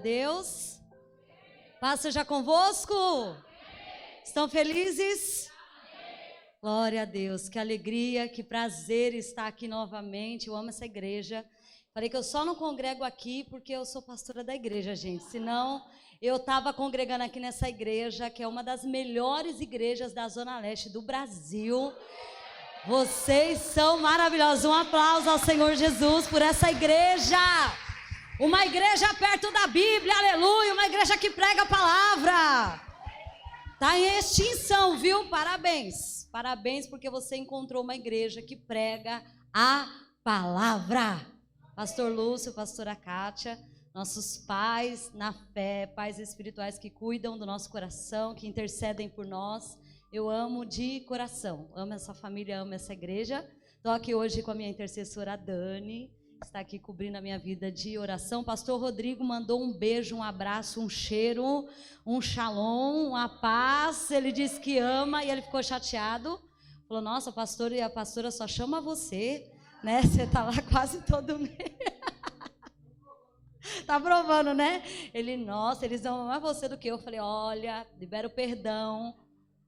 Deus. Paz seja convosco. Estão felizes? Glória a Deus. Que alegria, que prazer estar aqui novamente. Eu amo essa igreja. Falei que eu só não congrego aqui porque eu sou pastora da igreja, gente. Senão, eu estava congregando aqui nessa igreja, que é uma das melhores igrejas da Zona Leste do Brasil. Vocês são maravilhosos. Um aplauso ao Senhor Jesus por essa igreja. Uma igreja perto da Bíblia, aleluia. Uma igreja que prega a palavra. Está em extinção, viu? Parabéns. Parabéns porque você encontrou uma igreja que prega a palavra. Pastor Lúcio, pastora Kátia, nossos pais na fé, pais espirituais que cuidam do nosso coração, que intercedem por nós. Eu amo de coração, amo essa família, amo essa igreja. Estou aqui hoje com a minha intercessora Dani, que está aqui cobrindo a minha vida de oração. Pastor Rodrigo mandou um beijo, um abraço, um cheiro, um shalom, uma paz. Ele disse que ama e ele ficou chateado. Falou, nossa, pastor e a pastora só chama você, né? Você está lá quase todo mês. Tá provando, né? Ele, nossa, eles amam mais você do que eu. Eu falei, olha, libera o perdão.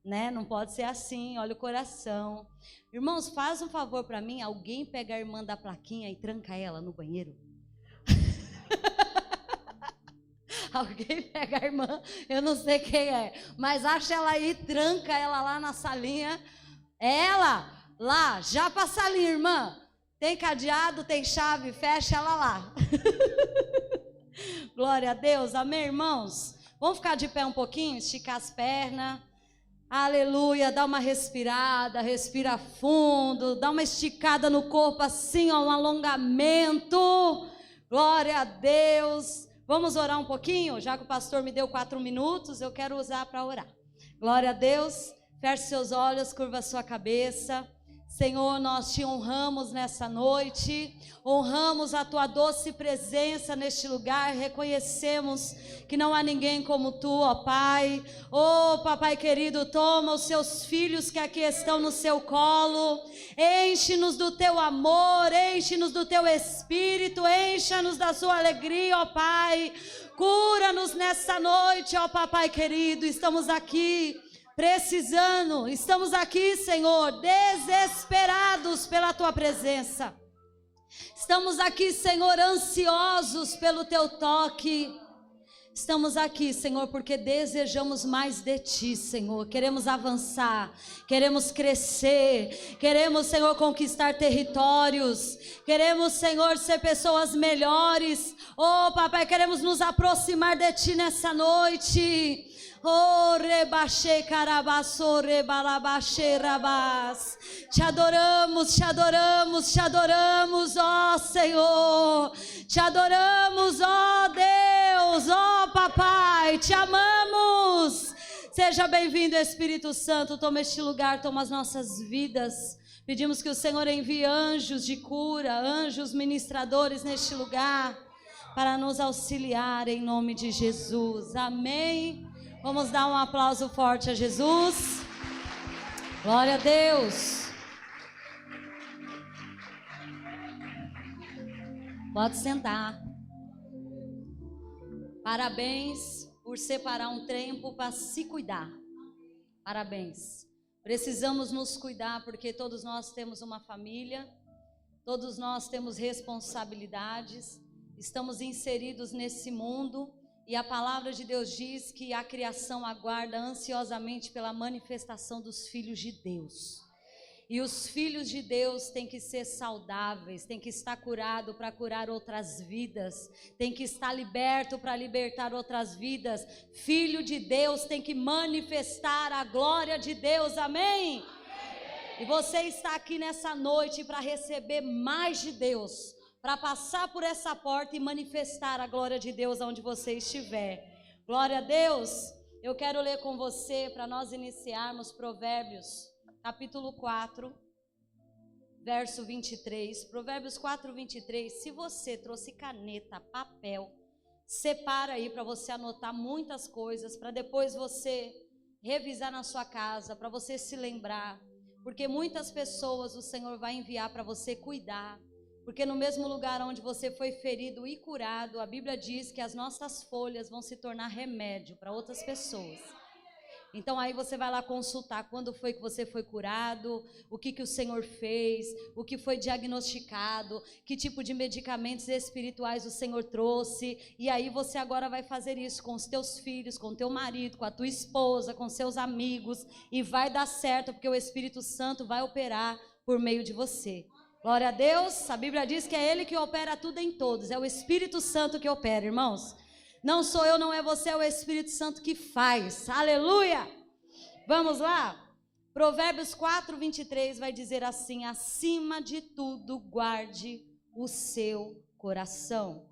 Né? Não pode ser assim, olha o coração. Irmãos, faz um favor para mim, alguém pega a irmã da plaquinha e tranca ela no banheiro. Alguém pega a irmã, eu não sei quem é, mas acha ela aí, tranca ela lá na salinha. Ela, lá, já pra salinha, irmã. Tem cadeado, tem chave, fecha ela lá. Glória a Deus, amém, irmãos? Vamos ficar de pé um pouquinho, esticar as pernas. Aleluia, dá uma respirada, respira fundo, dá uma esticada no corpo assim, ó, um alongamento. Glória a Deus. Vamos orar um pouquinho? Já que o pastor me deu 4 minutos, eu quero usar para orar. Glória a Deus. Feche seus olhos, curva sua cabeça. Senhor, nós te honramos nessa noite, honramos a tua doce presença neste lugar, reconhecemos que não há ninguém como tu, ó Pai. Ó Papai querido, toma os seus filhos que aqui estão no seu colo, enche-nos do teu amor, enche-nos do teu espírito, encha-nos da sua alegria, ó Pai. Cura-nos nessa noite, ó Papai querido, estamos aqui precisando, estamos aqui, Senhor, desesperados pela tua presença. Estamos aqui, Senhor, ansiosos pelo teu toque. Estamos aqui, Senhor, porque desejamos mais de ti, Senhor. Queremos avançar, queremos crescer, queremos, Senhor, conquistar territórios. Queremos, Senhor, ser pessoas melhores. Oh, Papai, queremos nos aproximar de ti nessa noite. Oh, rebaixei carabaço, rebalabaxei rabás. Te adoramos, te adoramos, te adoramos, ó Senhor. Te adoramos, ó Deus, ó Papai, te amamos. Seja bem-vindo, Espírito Santo. Toma este lugar, toma as nossas vidas. Pedimos que o Senhor envie anjos de cura, anjos ministradores neste lugar, para nos auxiliar em nome de Jesus. Amém. Vamos dar um aplauso forte a Jesus. Glória a Deus. Pode sentar. Parabéns por separar um tempo para se cuidar. Parabéns. Precisamos nos cuidar porque todos nós temos uma família, todos nós temos responsabilidades, estamos inseridos nesse mundo. E a palavra de Deus diz que a criação aguarda ansiosamente pela manifestação dos filhos de Deus. E os filhos de Deus têm que ser saudáveis, têm que estar curados para curar outras vidas, têm que estar liberto para libertar outras vidas. Filho de Deus tem que manifestar a glória de Deus, amém? E você está aqui nessa noite para receber mais de Deus, para passar por essa porta e manifestar a glória de Deus onde você estiver. Glória a Deus. Eu quero ler com você para nós iniciarmos Provérbios, capítulo 4, verso 23. Provérbios 4, 23. Se você trouxe caneta, papel, separa aí para você anotar muitas coisas, para depois você revisar na sua casa, para você se lembrar. Porque muitas pessoas o Senhor vai enviar para você cuidar. Porque no mesmo lugar onde você foi ferido e curado, a Bíblia diz que as nossas folhas vão se tornar remédio para outras pessoas. Então aí você vai lá consultar quando foi que você foi curado, o que o Senhor fez, o que foi diagnosticado, que tipo de medicamentos espirituais o Senhor trouxe. E aí você agora vai fazer isso com os teus filhos, com o teu marido, com a tua esposa, com seus amigos. E vai dar certo, porque o Espírito Santo vai operar por meio de você. Glória a Deus, a Bíblia diz que é Ele que opera tudo em todos, é o Espírito Santo que opera, irmãos. Não sou eu, não é você, é o Espírito Santo que faz. Aleluia! Vamos lá? Provérbios 4:23 vai dizer assim: acima de tudo guarde o seu coração,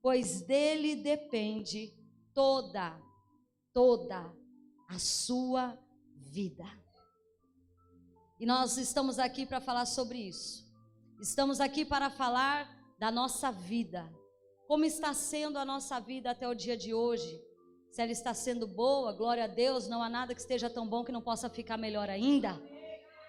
pois dele depende toda a sua vida. E nós estamos aqui para falar sobre isso. Estamos aqui para falar da nossa vida. Como está sendo a nossa vida até o dia de hoje? Se ela está sendo boa, glória a Deus, não há nada que esteja tão bom que não possa ficar melhor ainda.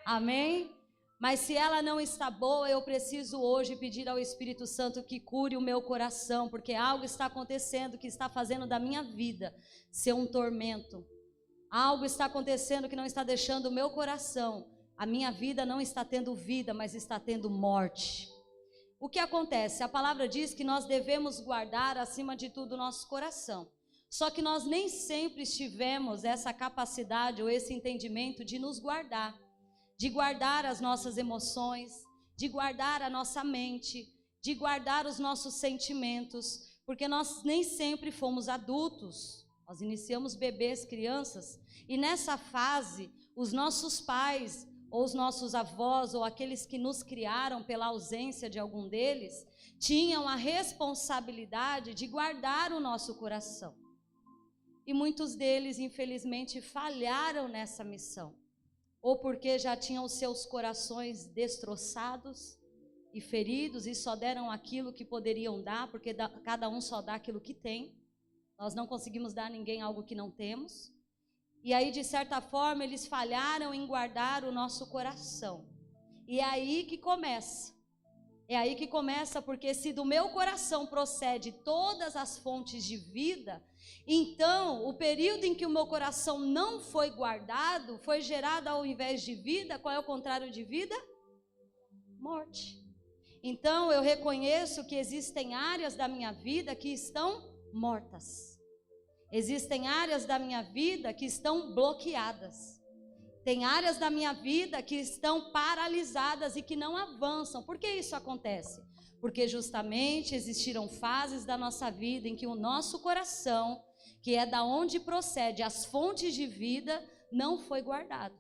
Amém? Mas se ela não está boa, eu preciso hoje pedir ao Espírito Santo que cure o meu coração, porque algo está acontecendo que está fazendo da minha vida ser um tormento. Algo está acontecendo que não está deixando o meu coração. A minha vida não está tendo vida, mas está tendo morte. O que acontece? A palavra diz que nós devemos guardar acima de tudo o nosso coração. Só que nós nem sempre tivemos essa capacidade ou esse entendimento de nos guardar. De guardar as nossas emoções, de guardar a nossa mente, de guardar os nossos sentimentos. Porque nós nem sempre fomos adultos. Nós iniciamos bebês, crianças. E nessa fase, os nossos pais ou os nossos avós, ou aqueles que nos criaram pela ausência de algum deles, tinham a responsabilidade de guardar o nosso coração. E muitos deles, infelizmente, falharam nessa missão. Ou porque já tinham os seus corações destroçados e feridos, e só deram aquilo que poderiam dar, porque cada um só dá aquilo que tem. Nós não conseguimos dar a ninguém algo que não temos. E aí, de certa forma, eles falharam em guardar o nosso coração. E é aí que começa. É aí que começa, porque se do meu coração procede todas as fontes de vida, então o período em que o meu coração não foi guardado, foi gerado ao invés de vida. Qual é o contrário de vida? Morte. Então eu reconheço que existem áreas da minha vida que estão mortas. Existem áreas da minha vida que estão bloqueadas. Tem áreas da minha vida que estão paralisadas e que não avançam. Por que isso acontece? Porque justamente existiram fases da nossa vida em que o nosso coração, que é da onde procede as fontes de vida, não foi guardado.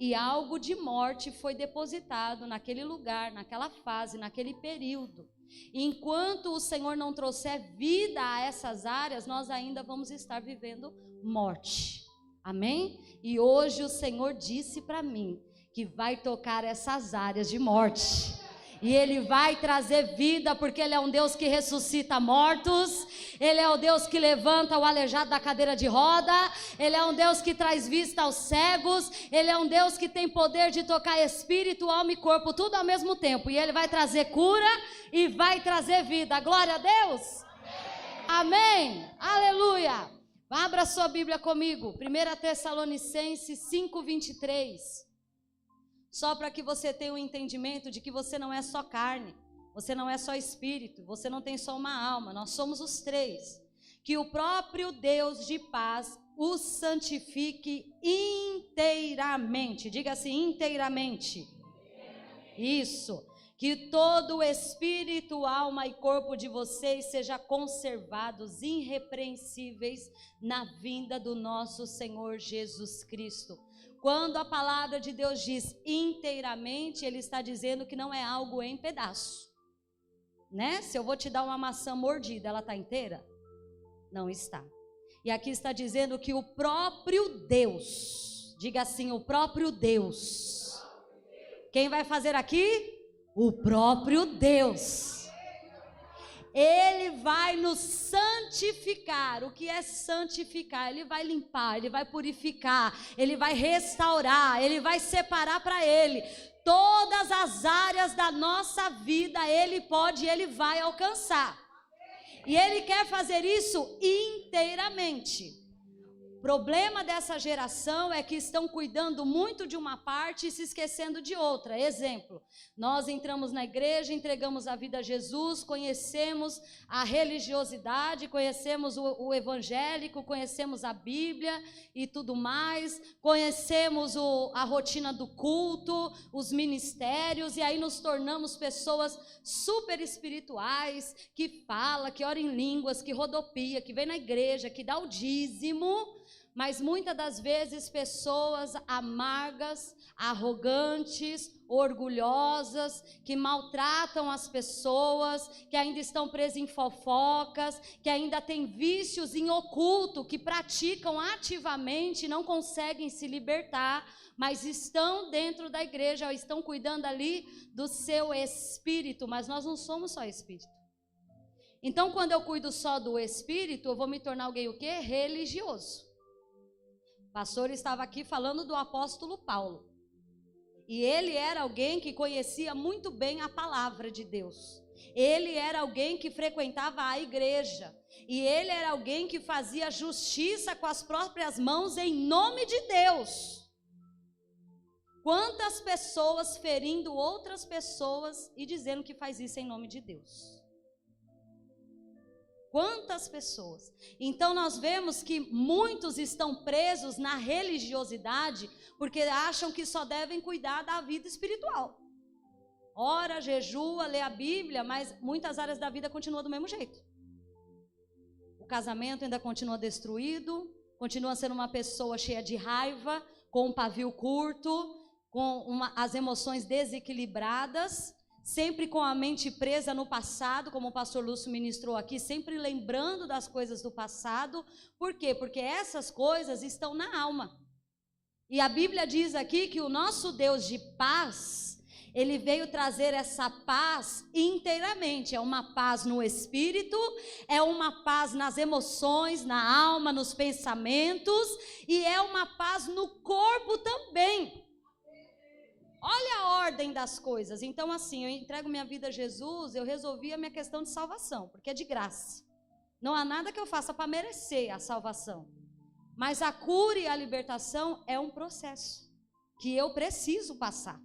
E algo de morte foi depositado naquele lugar, naquela fase, naquele período. E enquanto o Senhor não trouxer vida a essas áreas, nós ainda vamos estar vivendo morte. Amém? E hoje o Senhor disse para mim que vai tocar essas áreas de morte. E Ele vai trazer vida, porque Ele é um Deus que ressuscita mortos. Ele é o Deus que levanta o aleijado da cadeira de roda. Ele é um Deus que traz vista aos cegos. Ele é um Deus que tem poder de tocar espírito, alma e corpo, tudo ao mesmo tempo. E Ele vai trazer cura e vai trazer vida. Glória a Deus. Amém. Aleluia. Abra sua Bíblia comigo. 1 Tessalonicenses 5:23. Só para que você tenha um entendimento de que você não é só carne, você não é só espírito, você não tem só uma alma, nós somos os três. Que o próprio Deus de paz os santifique inteiramente. Diga assim, inteiramente. Isso. Que todo o espírito, alma e corpo de vocês seja conservados irrepreensíveis na vinda do nosso Senhor Jesus Cristo. Quando a palavra de Deus diz inteiramente, Ele está dizendo que não é algo em pedaço, né? Se eu vou te dar uma maçã mordida, ela está inteira? Não está. E aqui está dizendo que o próprio Deus, diga assim, o próprio Deus. Quem vai fazer aqui? O próprio Deus. Ele vai nos santificar. O que é santificar? Ele vai limpar, Ele vai purificar, Ele vai restaurar, Ele vai separar para Ele Todas as áreas da nossa vida Ele pode e Ele vai alcançar. E Ele quer fazer isso inteiramente. O problema dessa geração é que estão cuidando muito de uma parte e se esquecendo de outra. Exemplo, nós entramos na igreja, entregamos a vida a Jesus, conhecemos a religiosidade, conhecemos o evangélico, conhecemos a Bíblia e tudo mais, conhecemos a rotina do culto, os ministérios, e aí nos tornamos pessoas super espirituais, que fala, que ora em línguas, que rodopia, que vem na igreja, que dá o dízimo. Mas muitas das vezes pessoas amargas, arrogantes, orgulhosas, que maltratam as pessoas, que ainda estão presas em fofocas, que ainda têm vícios em oculto, que praticam ativamente e não conseguem se libertar, mas estão dentro da igreja, estão cuidando ali do seu espírito, mas nós não somos só espírito. Então, quando eu cuido só do espírito, eu vou me tornar alguém o quê? Religioso. O pastor estava aqui falando do apóstolo Paulo. E ele era alguém que conhecia muito bem a palavra de Deus. Ele era alguém que frequentava a igreja. E ele era alguém que fazia justiça com as próprias mãos em nome de Deus. Quantas pessoas ferindo outras pessoas e dizendo que faz isso em nome de Deus? Quantas pessoas? Então nós vemos que muitos estão presos na religiosidade porque acham que só devem cuidar da vida espiritual. Ora, jejua, lê a Bíblia, mas muitas áreas da vida continuam do mesmo jeito. O casamento ainda continua destruído, continua sendo uma pessoa cheia de raiva, com um pavio curto, com as emoções desequilibradas, sempre com a mente presa no passado, como o pastor Lúcio ministrou aqui, sempre lembrando das coisas do passado. Por quê? Porque essas coisas estão na alma. E a Bíblia diz aqui que o nosso Deus de paz, Ele veio trazer essa paz inteiramente. É uma paz no espírito, é uma paz nas emoções, na alma, nos pensamentos, e é uma paz no corpo também. Olha a ordem das coisas. Então, assim, eu entrego minha vida a Jesus, eu resolvi a minha questão de salvação, porque é de graça. Não há nada que eu faça para merecer a salvação. Mas a cura e a libertação é um processo que eu preciso passar.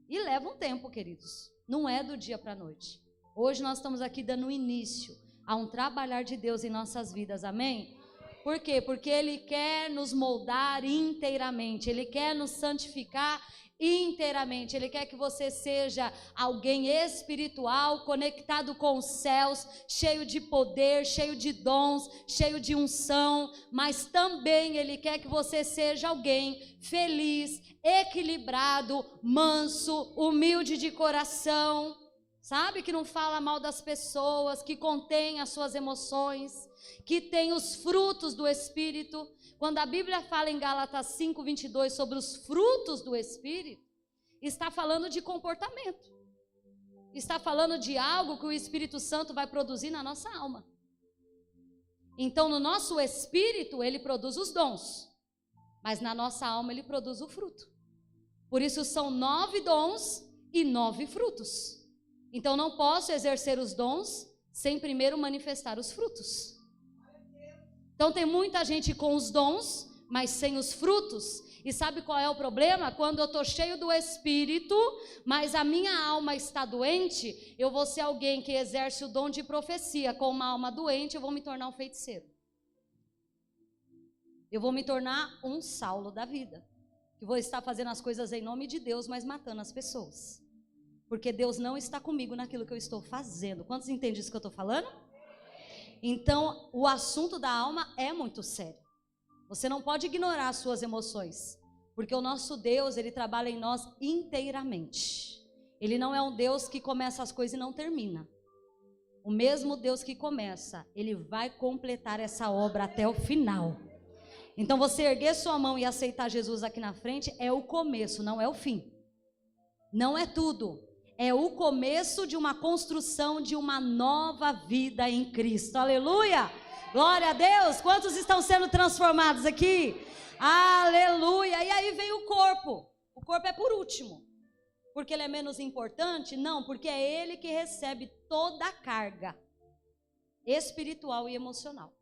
E leva um tempo, queridos. Não é do dia para a noite. Hoje nós estamos aqui dando início a um trabalhar de Deus em nossas vidas, amém? Por quê? Porque Ele quer nos moldar inteiramente, Ele quer nos santificar inteiramente. Ele quer que você seja alguém espiritual, conectado com os céus, cheio de poder, cheio de dons, cheio de unção, mas também Ele quer que você seja alguém feliz, equilibrado, manso, humilde de coração, sabe? Que não fala mal das pessoas, que contém as suas emoções, que tem os frutos do Espírito. Quando a Bíblia fala em Gálatas 5:22 sobre os frutos do Espírito, está falando de comportamento. Está falando de algo que o Espírito Santo vai produzir na nossa alma. Então, no nosso espírito, ele produz os dons, mas na nossa alma ele produz o fruto. Por isso são 9 dons e 9 frutos. Então, não posso exercer os dons sem primeiro manifestar os frutos. Então tem muita gente com os dons, mas sem os frutos. E sabe qual é o problema? Quando eu estou cheio do Espírito, mas a minha alma está doente, eu vou ser alguém que exerce o dom de profecia. Com uma alma doente, eu vou me tornar um feiticeiro. Eu vou me tornar um Saulo da vida, que vou estar fazendo as coisas em nome de Deus, mas matando as pessoas. Porque Deus não está comigo naquilo que eu estou fazendo. Quantos entendem isso que eu estou falando? Então, o assunto da alma é muito sério. Você não pode ignorar as suas emoções, porque o nosso Deus, Ele trabalha em nós inteiramente. Ele não é um Deus que começa as coisas e não termina. O mesmo Deus que começa, Ele vai completar essa obra até o final. Então, você erguer sua mão e aceitar Jesus aqui na frente é o começo, não é o fim. Não é tudo. É o começo de uma construção de uma nova vida em Cristo. Aleluia! Glória a Deus! Quantos estão sendo transformados aqui? Aleluia! E aí vem o corpo. O corpo é por último. Porque ele é menos importante? Não, porque é ele que recebe toda a carga espiritual e emocional.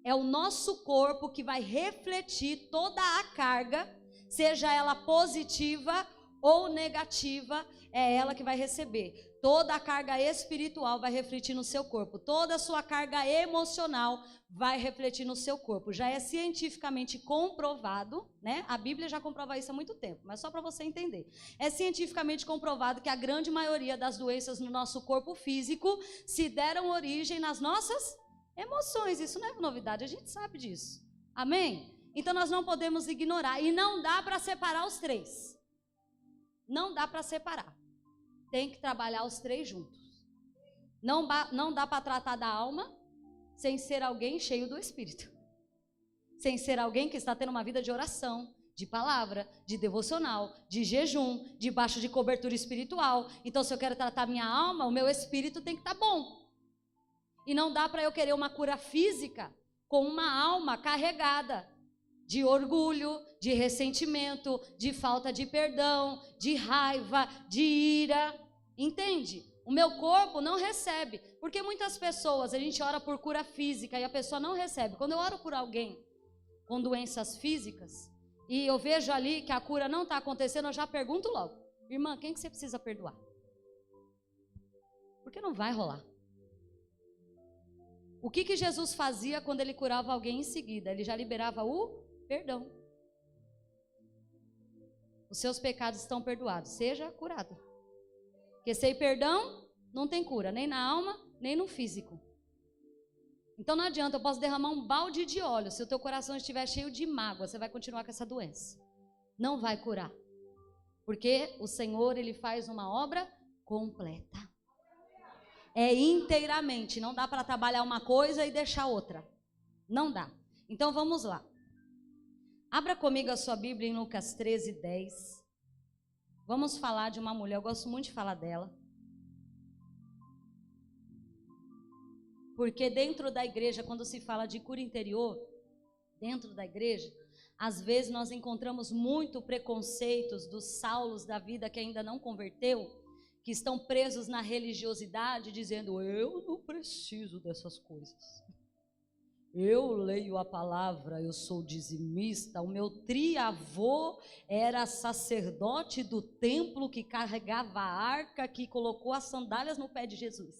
É o nosso corpo que vai refletir toda a carga, seja ela positiva ou negativa, é ela que vai receber. Toda a carga espiritual vai refletir no seu corpo. Toda a sua carga emocional vai refletir no seu corpo. Já é cientificamente comprovado, né? A Bíblia já comprova isso há muito tempo, mas só para você entender. É cientificamente comprovado que a grande maioria das doenças no nosso corpo físico se deram origem nas nossas emoções. Isso não é novidade, a gente sabe disso. Amém? Então nós não podemos ignorar. E não dá para separar os três. Não dá para separar. Tem que trabalhar os três juntos. Não dá para tratar da alma sem ser alguém cheio do Espírito. Sem ser alguém que está tendo uma vida de oração, de palavra, de devocional, de jejum, debaixo de cobertura espiritual. Então, se eu quero tratar minha alma, o meu espírito tem que estar bom. E não dá para eu querer uma cura física com uma alma carregada de orgulho, de ressentimento, de falta de perdão, de raiva, de ira. Entende? O meu corpo não recebe. Porque muitas pessoas, a gente ora por cura física e a pessoa não recebe. Quando eu oro por alguém com doenças físicas e eu vejo ali que a cura não está acontecendo, eu já pergunto logo: irmã, quem que você precisa perdoar? Porque não vai rolar. O que Jesus fazia quando ele curava alguém em seguida? Ele já liberava o perdão. Os seus pecados estão perdoados, seja curado. Porque sem perdão, não tem cura, nem na alma, nem no físico. Então não adianta, eu posso derramar um balde de óleo, se o teu coração estiver cheio de mágoa, você vai continuar com essa doença. Não vai curar. Porque o Senhor, Ele faz uma obra completa. É inteiramente, não dá para trabalhar uma coisa e deixar outra. Não dá. Então vamos lá. Abra comigo a sua Bíblia em Lucas 13:10. Vamos falar de uma mulher, eu gosto muito de falar dela. Porque dentro da igreja, quando se fala de cura interior, dentro da igreja, às vezes nós encontramos muito preconceitos dos Saulos da vida que ainda não converteu, que estão presos na religiosidade, dizendo: eu não preciso dessas coisas. Eu leio a palavra, eu sou dizimista, o meu triavô era sacerdote do templo que carregava a arca, que colocou as sandálias no pé de Jesus.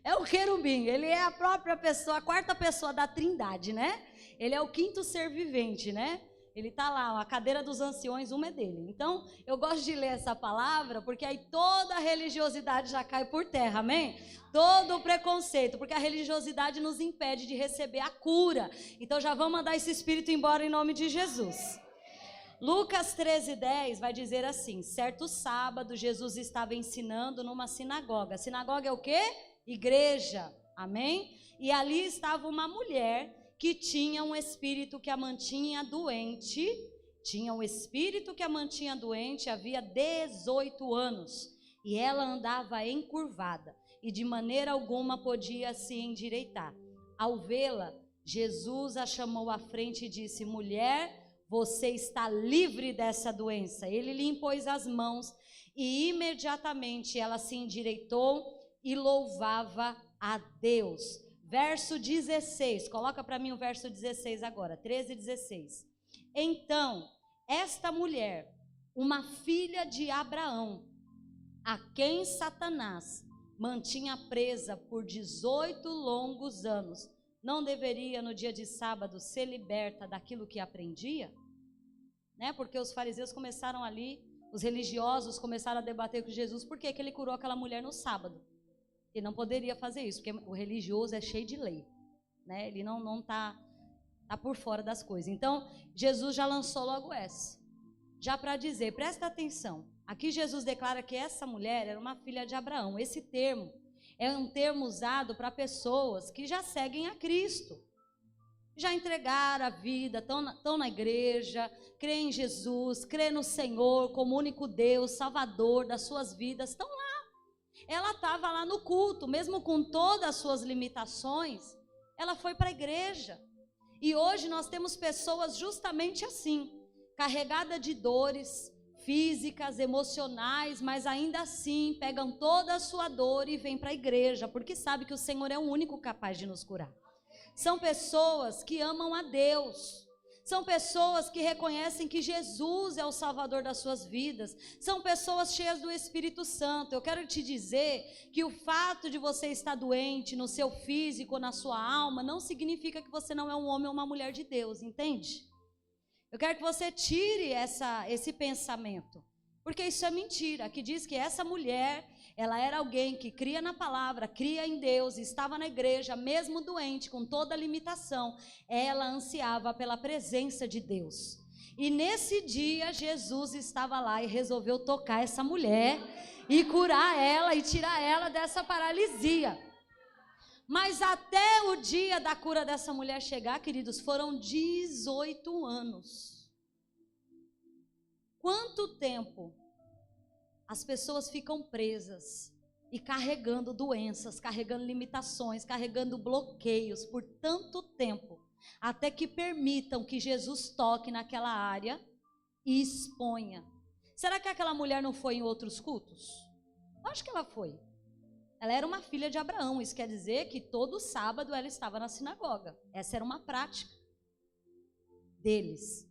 É o querubim, ele é a própria pessoa, a quarta pessoa da Trindade, né? Ele é o quinto ser vivente, né? Ele está lá, a cadeira dos anciões, uma é dele. Então, eu gosto de ler essa palavra, porque aí toda a religiosidade já cai por terra, amém? Todo o preconceito, porque a religiosidade nos impede de receber a cura. Então, já vamos mandar esse espírito embora em nome de Jesus. Lucas 13:10 vai dizer assim: certo sábado, Jesus estava ensinando numa sinagoga. Sinagoga é o quê? Igreja, amém? E ali estava uma mulher que tinha um espírito que a mantinha doente, havia 18 anos, e ela andava encurvada, e de maneira alguma podia se endireitar. Ao vê-la, Jesus a chamou à frente e disse: mulher, você está livre dessa doença. Ele lhe impôs as mãos, e imediatamente ela se endireitou e louvava a Deus. Verso 16, coloca para mim o verso 16 agora, 13:16. Então, esta mulher, uma filha de Abraão, a quem Satanás mantinha presa por 18 longos anos, não deveria no dia de sábado ser liberta daquilo que aprendia? Né? Porque os fariseus começaram ali, os religiosos começaram a debater com Jesus, por que ele curou aquela mulher no sábado? Ele não poderia fazer isso, porque o religioso é cheio de lei, né? Ele não tá por fora das coisas. Então, Jesus já lançou logo essa, já para dizer, presta atenção, aqui Jesus declara que essa mulher era uma filha de Abraão. Esse termo é um termo usado para pessoas que já seguem a Cristo, já entregaram a vida, estão na igreja, creem em Jesus, creem no Senhor como único Deus, Salvador das suas vidas, estão lá. Ela estava lá no culto, mesmo com todas as suas limitações, ela foi para a igreja. E hoje nós temos pessoas justamente assim, carregada de dores físicas, emocionais, mas ainda assim pegam toda a sua dor e vêm para a igreja, porque sabe que o Senhor é o único capaz de nos curar. São pessoas que amam a Deus. São pessoas que reconhecem que Jesus é o Salvador das suas vidas. São pessoas cheias do Espírito Santo. Eu quero te dizer que o fato de você estar doente no seu físico, na sua alma, não significa que você não é um homem ou uma mulher de Deus, entende? Eu quero que você tire esse pensamento, porque isso é mentira, que diz que essa mulher, ela era alguém que cria na palavra, cria em Deus, estava na igreja, mesmo doente, com toda limitação, ela ansiava pela presença de Deus. E nesse dia, Jesus estava lá e resolveu tocar essa mulher e curar ela e tirar ela dessa paralisia. Mas até o dia da cura dessa mulher chegar, queridos, foram 18 anos. Quanto tempo as pessoas ficam presas e carregando doenças, carregando limitações, carregando bloqueios por tanto tempo, até que permitam que Jesus toque naquela área e exponha. Será que aquela mulher não foi em outros cultos? Eu acho que ela foi. Ela era uma filha de Abraão, isso quer dizer que todo sábado ela estava na sinagoga. Essa era uma prática deles.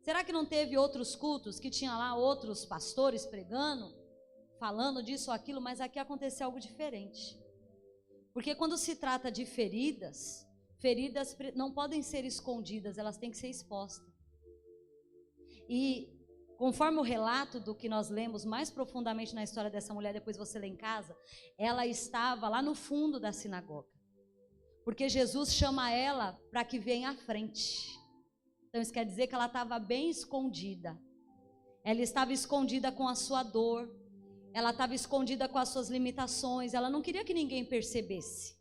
Será que não teve outros cultos que tinha lá outros pastores pregando, falando disso ou aquilo, mas aqui aconteceu algo diferente. Porque quando se trata de feridas, feridas não podem ser escondidas, elas têm que ser expostas. E conforme o relato do que nós lemos mais profundamente na história dessa mulher, depois você lê em casa, ela estava lá no fundo da sinagoga. Porque Jesus chama ela para que venha à frente. Então isso quer dizer que ela estava bem escondida. Ela estava escondida com a sua dor. Ela estava escondida com as suas limitações. Ela não queria que ninguém percebesse.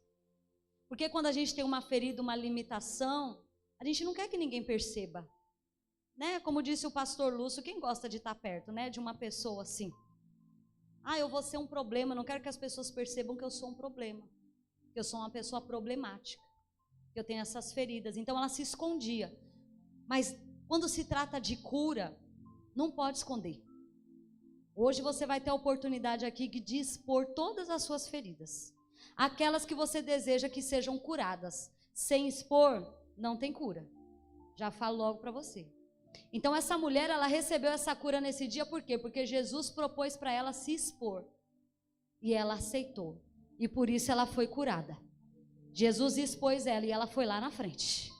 Porque quando a gente tem uma ferida, uma limitação, a gente não quer que ninguém perceba. Né? Como disse o pastor Lúcio, quem gosta de estar perto, né, de uma pessoa assim? Eu vou ser um problema, não quero que as pessoas percebam que eu sou um problema, que eu sou uma pessoa problemática, que eu tenho essas feridas. Então ela se escondia. Mas quando se trata de cura, não pode esconder. Hoje você vai ter a oportunidade aqui de expor todas as suas feridas, aquelas que você deseja que sejam curadas. Sem expor, não tem cura. Já falo logo para você. Então essa mulher, ela recebeu essa cura nesse dia, por quê? Porque Jesus propôs para ela se expor. E ela aceitou. E por isso ela foi curada. Jesus expôs ela e ela foi lá na frente.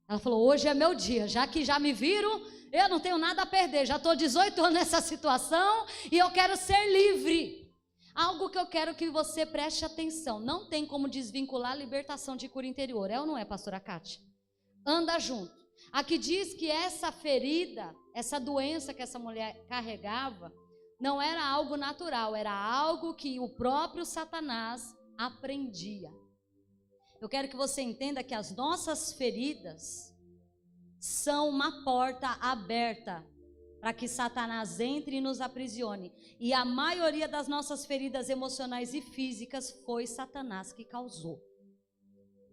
Ela falou, hoje é meu dia, já que já me viram, eu não tenho nada a perder. Já estou 18 anos nessa situação e eu quero ser livre. Algo que eu quero que você preste atenção. Não tem como desvincular a libertação de cura interior. É ou não é, pastora Kátia? Anda junto. Aqui diz que essa ferida, essa doença que essa mulher carregava, não era algo natural, era algo que o próprio Satanás aprendia. Eu quero que você entenda que as nossas feridas são uma porta aberta para que Satanás entre e nos aprisione. E a maioria das nossas feridas emocionais e físicas foi Satanás que causou.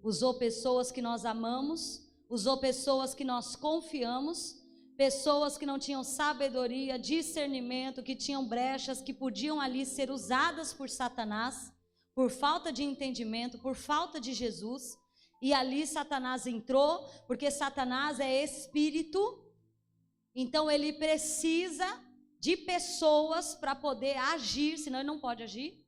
Usou pessoas que nós amamos, usou pessoas que nós confiamos, pessoas que não tinham sabedoria, discernimento, que tinham brechas, que podiam ali ser usadas por Satanás, por falta de entendimento, por falta de Jesus. E ali Satanás entrou, porque Satanás é espírito, então ele precisa de pessoas para poder agir, senão ele não pode agir.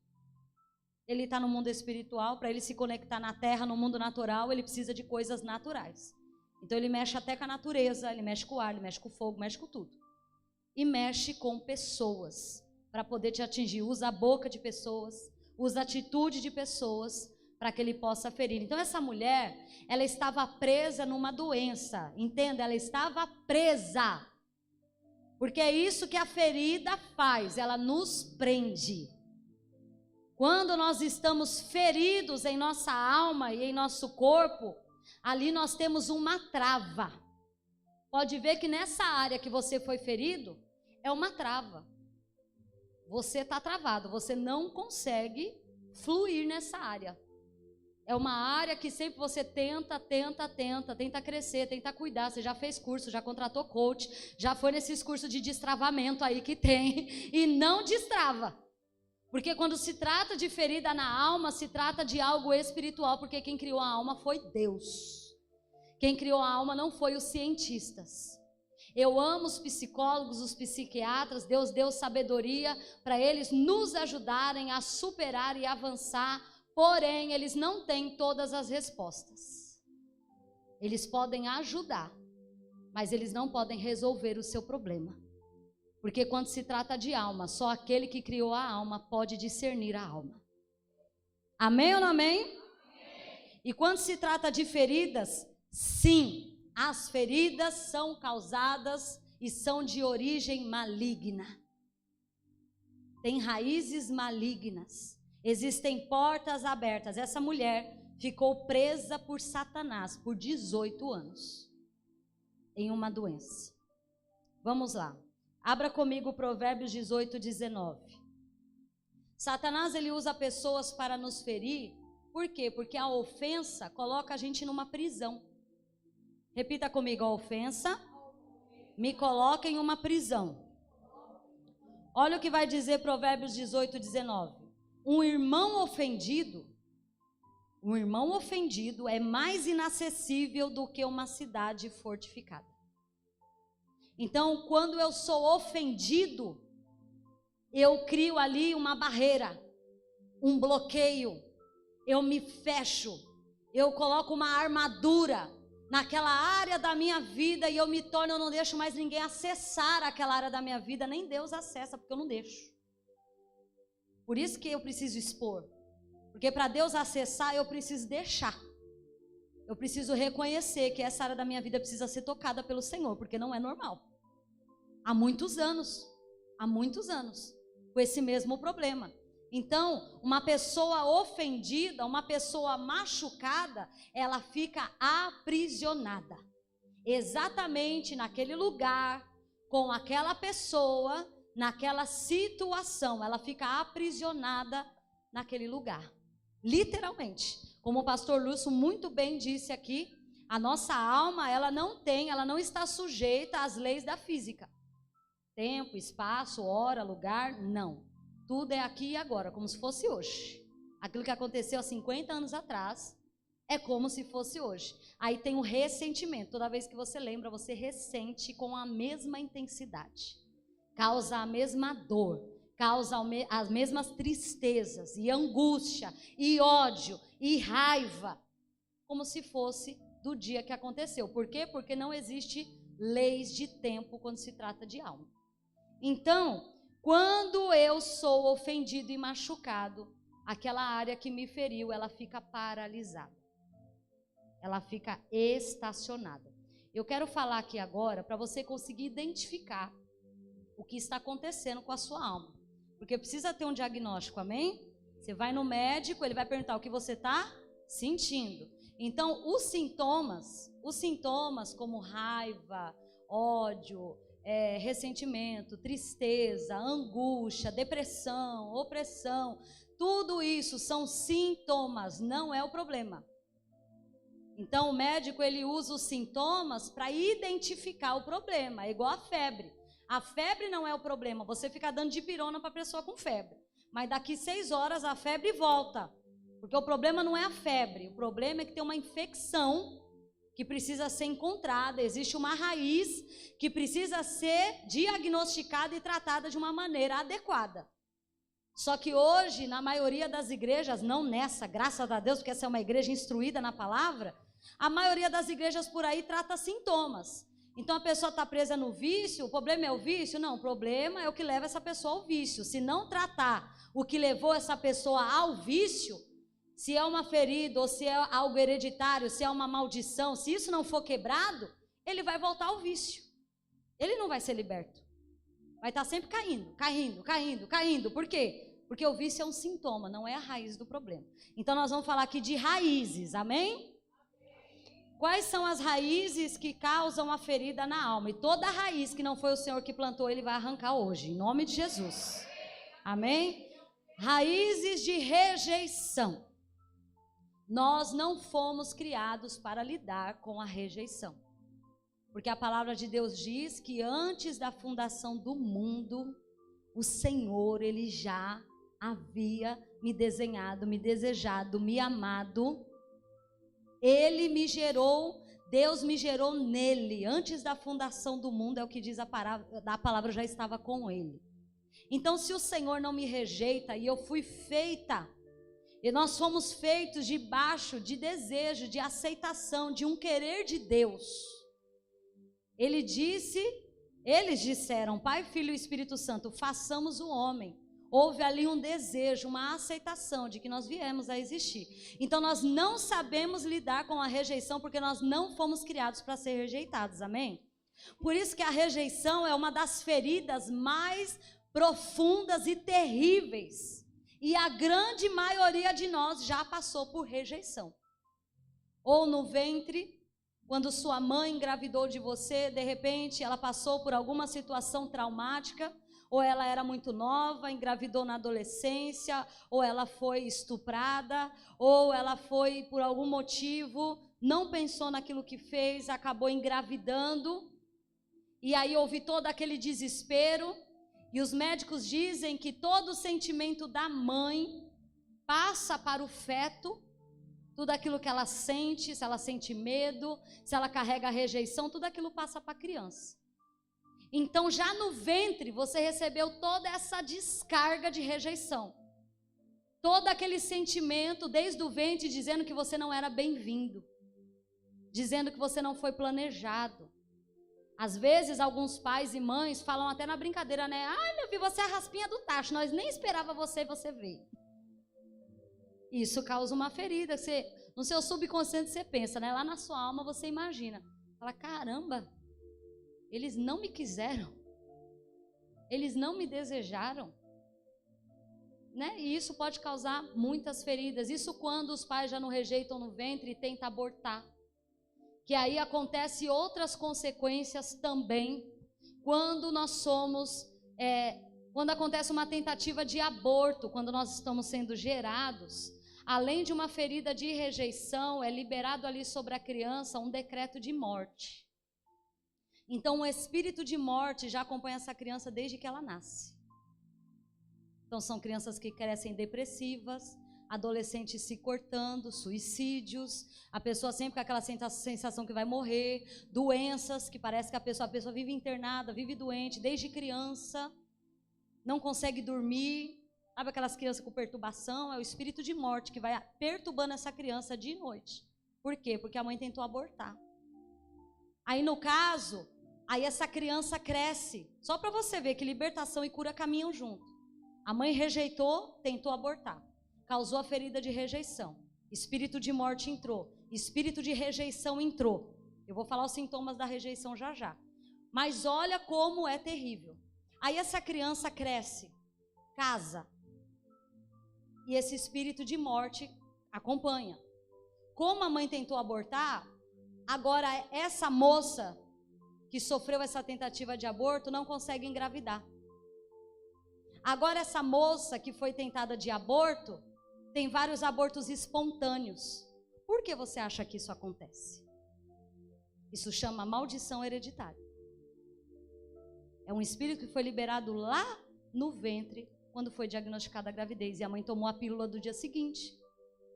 Ele está no mundo espiritual, para ele se conectar na terra, no mundo natural, ele precisa de coisas naturais. Então ele mexe até com a natureza, ele mexe com o ar, ele mexe com o fogo, mexe com tudo. E mexe com pessoas, para poder te atingir. Usa a boca de pessoas, usa a atitude de pessoas, para que ele possa ferir. Então essa mulher, ela estava presa numa doença, entenda? Ela estava presa. Porque é isso que a ferida faz, ela nos prende. Quando nós estamos feridos em nossa alma e em nosso corpo, ali nós temos uma trava. Pode ver que nessa área que você foi ferido, é uma trava. Você está travado, você não consegue fluir nessa área. É uma área que sempre você tenta crescer, tenta cuidar. Você já fez curso, já contratou coach, já foi nesses cursos de destravamento aí que tem e não destrava. Porque quando se trata de ferida na alma, se trata de algo espiritual, porque quem criou a alma foi Deus. Quem criou a alma não foi os cientistas. Eu amo os psicólogos, os psiquiatras. Deus deu sabedoria para eles nos ajudarem a superar e avançar. Porém, eles não têm todas as respostas. Eles podem ajudar, mas eles não podem resolver o seu problema. Porque quando se trata de alma, só aquele que criou a alma pode discernir a alma. Amém ou não amém? Amém. E quando se trata de feridas, sim, as feridas são causadas e são de origem maligna. Tem raízes malignas. Existem portas abertas. Essa mulher ficou presa por Satanás por 18 anos em uma doença. Vamos lá. Abra comigo Provérbios 18, 19. Satanás, ele usa pessoas para nos ferir. Por quê? Porque a ofensa coloca a gente numa prisão. Repita comigo, a ofensa me coloca em uma prisão. Olha o que vai dizer Provérbios 18, 19. Um irmão ofendido é mais inacessível do que uma cidade fortificada. Então, quando eu sou ofendido, eu crio ali uma barreira, um bloqueio, eu me fecho, eu coloco uma armadura naquela área da minha vida e eu não deixo mais ninguém acessar aquela área da minha vida, nem Deus acessa, porque eu não deixo. Por isso que eu preciso expor, porque para Deus acessar eu preciso deixar. Eu preciso reconhecer que essa área da minha vida precisa ser tocada pelo Senhor, porque não é normal. Há muitos anos, com esse mesmo problema. Então, uma pessoa ofendida, uma pessoa machucada, ela fica aprisionada. Exatamente naquele lugar, com aquela pessoa, naquela situação, ela fica aprisionada naquele lugar. Literalmente. Como o pastor Lúcio muito bem disse aqui, a nossa alma, ela não está sujeita às leis da física. Tempo, espaço, hora, lugar, não. Tudo é aqui e agora, como se fosse hoje. Aquilo que aconteceu há 50 anos atrás, é como se fosse hoje. Aí tem o ressentimento. Toda vez que você lembra, você ressente com a mesma intensidade. Causa a mesma dor. Causa as mesmas tristezas e angústia e ódio e raiva, como se fosse do dia que aconteceu. Por quê? Porque não existe leis de tempo quando se trata de alma. Então, quando eu sou ofendido e machucado, aquela área que me feriu, ela fica paralisada. Ela fica estacionada. Eu quero falar aqui agora para você conseguir identificar o que está acontecendo com a sua alma. Porque precisa ter um diagnóstico, amém? Você vai no médico, ele vai perguntar o que você está sentindo. Então, os sintomas como raiva, ódio, ressentimento, tristeza, angústia, depressão, opressão, tudo isso são sintomas, não é o problema. Então, o médico, ele usa os sintomas para identificar o problema, é igual a febre. A febre não é o problema, você fica dando dipirona para a pessoa com febre. Mas daqui 6 horas a febre volta. Porque o problema não é a febre, o problema é que tem uma infecção que precisa ser encontrada. Existe uma raiz que precisa ser diagnosticada e tratada de uma maneira adequada. Só que hoje, na maioria das igrejas, não nessa, graças a Deus, porque essa é uma igreja instruída na palavra, a maioria das igrejas por aí trata sintomas. Então a pessoa está presa no vício, o problema é o vício? Não, o problema é o que leva essa pessoa ao vício. Se não tratar o que levou essa pessoa ao vício, se é uma ferida ou se é algo hereditário, se é uma maldição, se isso não for quebrado, ele vai voltar ao vício. Ele não vai ser liberto. Vai estar sempre caindo. Por quê? Porque o vício é um sintoma, não é a raiz do problema. Então nós vamos falar aqui de raízes, amém? Quais são as raízes que causam a ferida na alma? E toda raiz que não foi o Senhor que plantou, Ele vai arrancar hoje, em nome de Jesus. Amém? Raízes de rejeição. nós não fomos criados para lidar com a rejeição. Porque a palavra de Deus diz que antes da fundação do mundo, o Senhor, Ele já havia me desenhado, me desejado, me amado. Ele me gerou, Deus me gerou nele. Antes da fundação do mundo, é o que diz a palavra, já estava com Ele. Então, se o Senhor não me rejeita e eu fui feita, e nós fomos feitos debaixo de desejo, de aceitação, de um querer de Deus. Eles disseram, Pai, Filho e Espírito Santo, façamos o homem. Houve ali um desejo, uma aceitação de que nós viemos a existir. Então nós não sabemos lidar com a rejeição, porque nós não fomos criados para ser rejeitados, amém? Por isso que a rejeição é uma das feridas mais profundas e terríveis. E a grande maioria de nós já passou por rejeição. Ou no ventre, quando sua mãe engravidou de você, de repente ela passou por alguma situação traumática, ou ela era muito nova, engravidou na adolescência, ou ela foi estuprada, ou ela foi por algum motivo, não pensou naquilo que fez, acabou engravidando, e aí houve todo aquele desespero. E os médicos dizem que todo o sentimento da mãe passa para o feto, tudo aquilo que ela sente, se ela sente medo, se ela carrega a rejeição, tudo aquilo passa para a criança. Então já no ventre você recebeu toda essa descarga de rejeição. Todo aquele sentimento desde o ventre dizendo que você não era bem-vindo, dizendo que você não foi planejado. Às vezes, alguns pais e mães falam até na brincadeira, né? Ai, meu filho, você é a raspinha do tacho, nós nem esperava você e você veio. Isso causa uma ferida. No seu subconsciente você pensa, né? Lá na sua alma você imagina. Fala, caramba, eles não me quiseram. Eles não me desejaram. Né? E isso pode causar muitas feridas. Isso quando os pais já não rejeitam no ventre e tentam abortar. Que aí acontece outras consequências também, quando nós somos, quando acontece uma tentativa de aborto, quando nós estamos sendo gerados, além de uma ferida de rejeição, é liberado ali sobre a criança um decreto de morte. Então o espírito de morte já acompanha essa criança desde que ela nasce. Então são crianças que crescem depressivas, adolescentes se cortando, suicídios, a pessoa sempre com aquela sensação que vai morrer, doenças que parece que a pessoa vive internada, vive doente desde criança, não consegue dormir, sabe aquelas crianças com perturbação? É o espírito de morte que vai perturbando essa criança de noite. Por quê? Porque a mãe tentou abortar. Aí no caso, aí essa criança cresce, só para você ver que libertação e cura caminham junto. A mãe rejeitou, tentou abortar. Causou a ferida de rejeição. Espírito de morte entrou. Espírito de rejeição entrou. Eu vou falar os sintomas da rejeição já já. Mas olha como é terrível. Aí essa criança cresce, casa. E esse espírito de morte acompanha. Como a mãe tentou abortar, agora essa moça que sofreu essa tentativa de aborto não consegue engravidar. Agora essa moça que foi tentada de aborto tem vários abortos espontâneos. Por que você acha que isso acontece? Isso chama maldição hereditária. É um espírito que foi liberado lá no ventre quando foi diagnosticada a gravidez. E a mãe tomou a pílula do dia seguinte.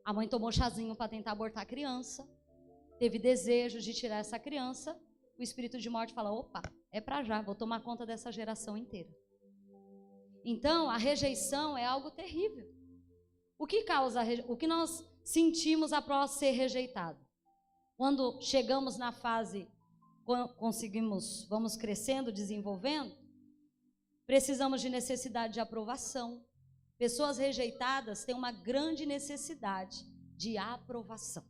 A mãe tomou chazinho para tentar abortar a criança. Teve desejo de tirar essa criança. O espírito de morte fala, opa, é para já, vou tomar conta dessa geração inteira. Então, a rejeição é algo terrível. O que causa, o que nós sentimos após ser rejeitado? Quando chegamos na fase, conseguimos, vamos crescendo, desenvolvendo, precisamos de necessidade de aprovação. Pessoas rejeitadas têm uma grande necessidade de aprovação.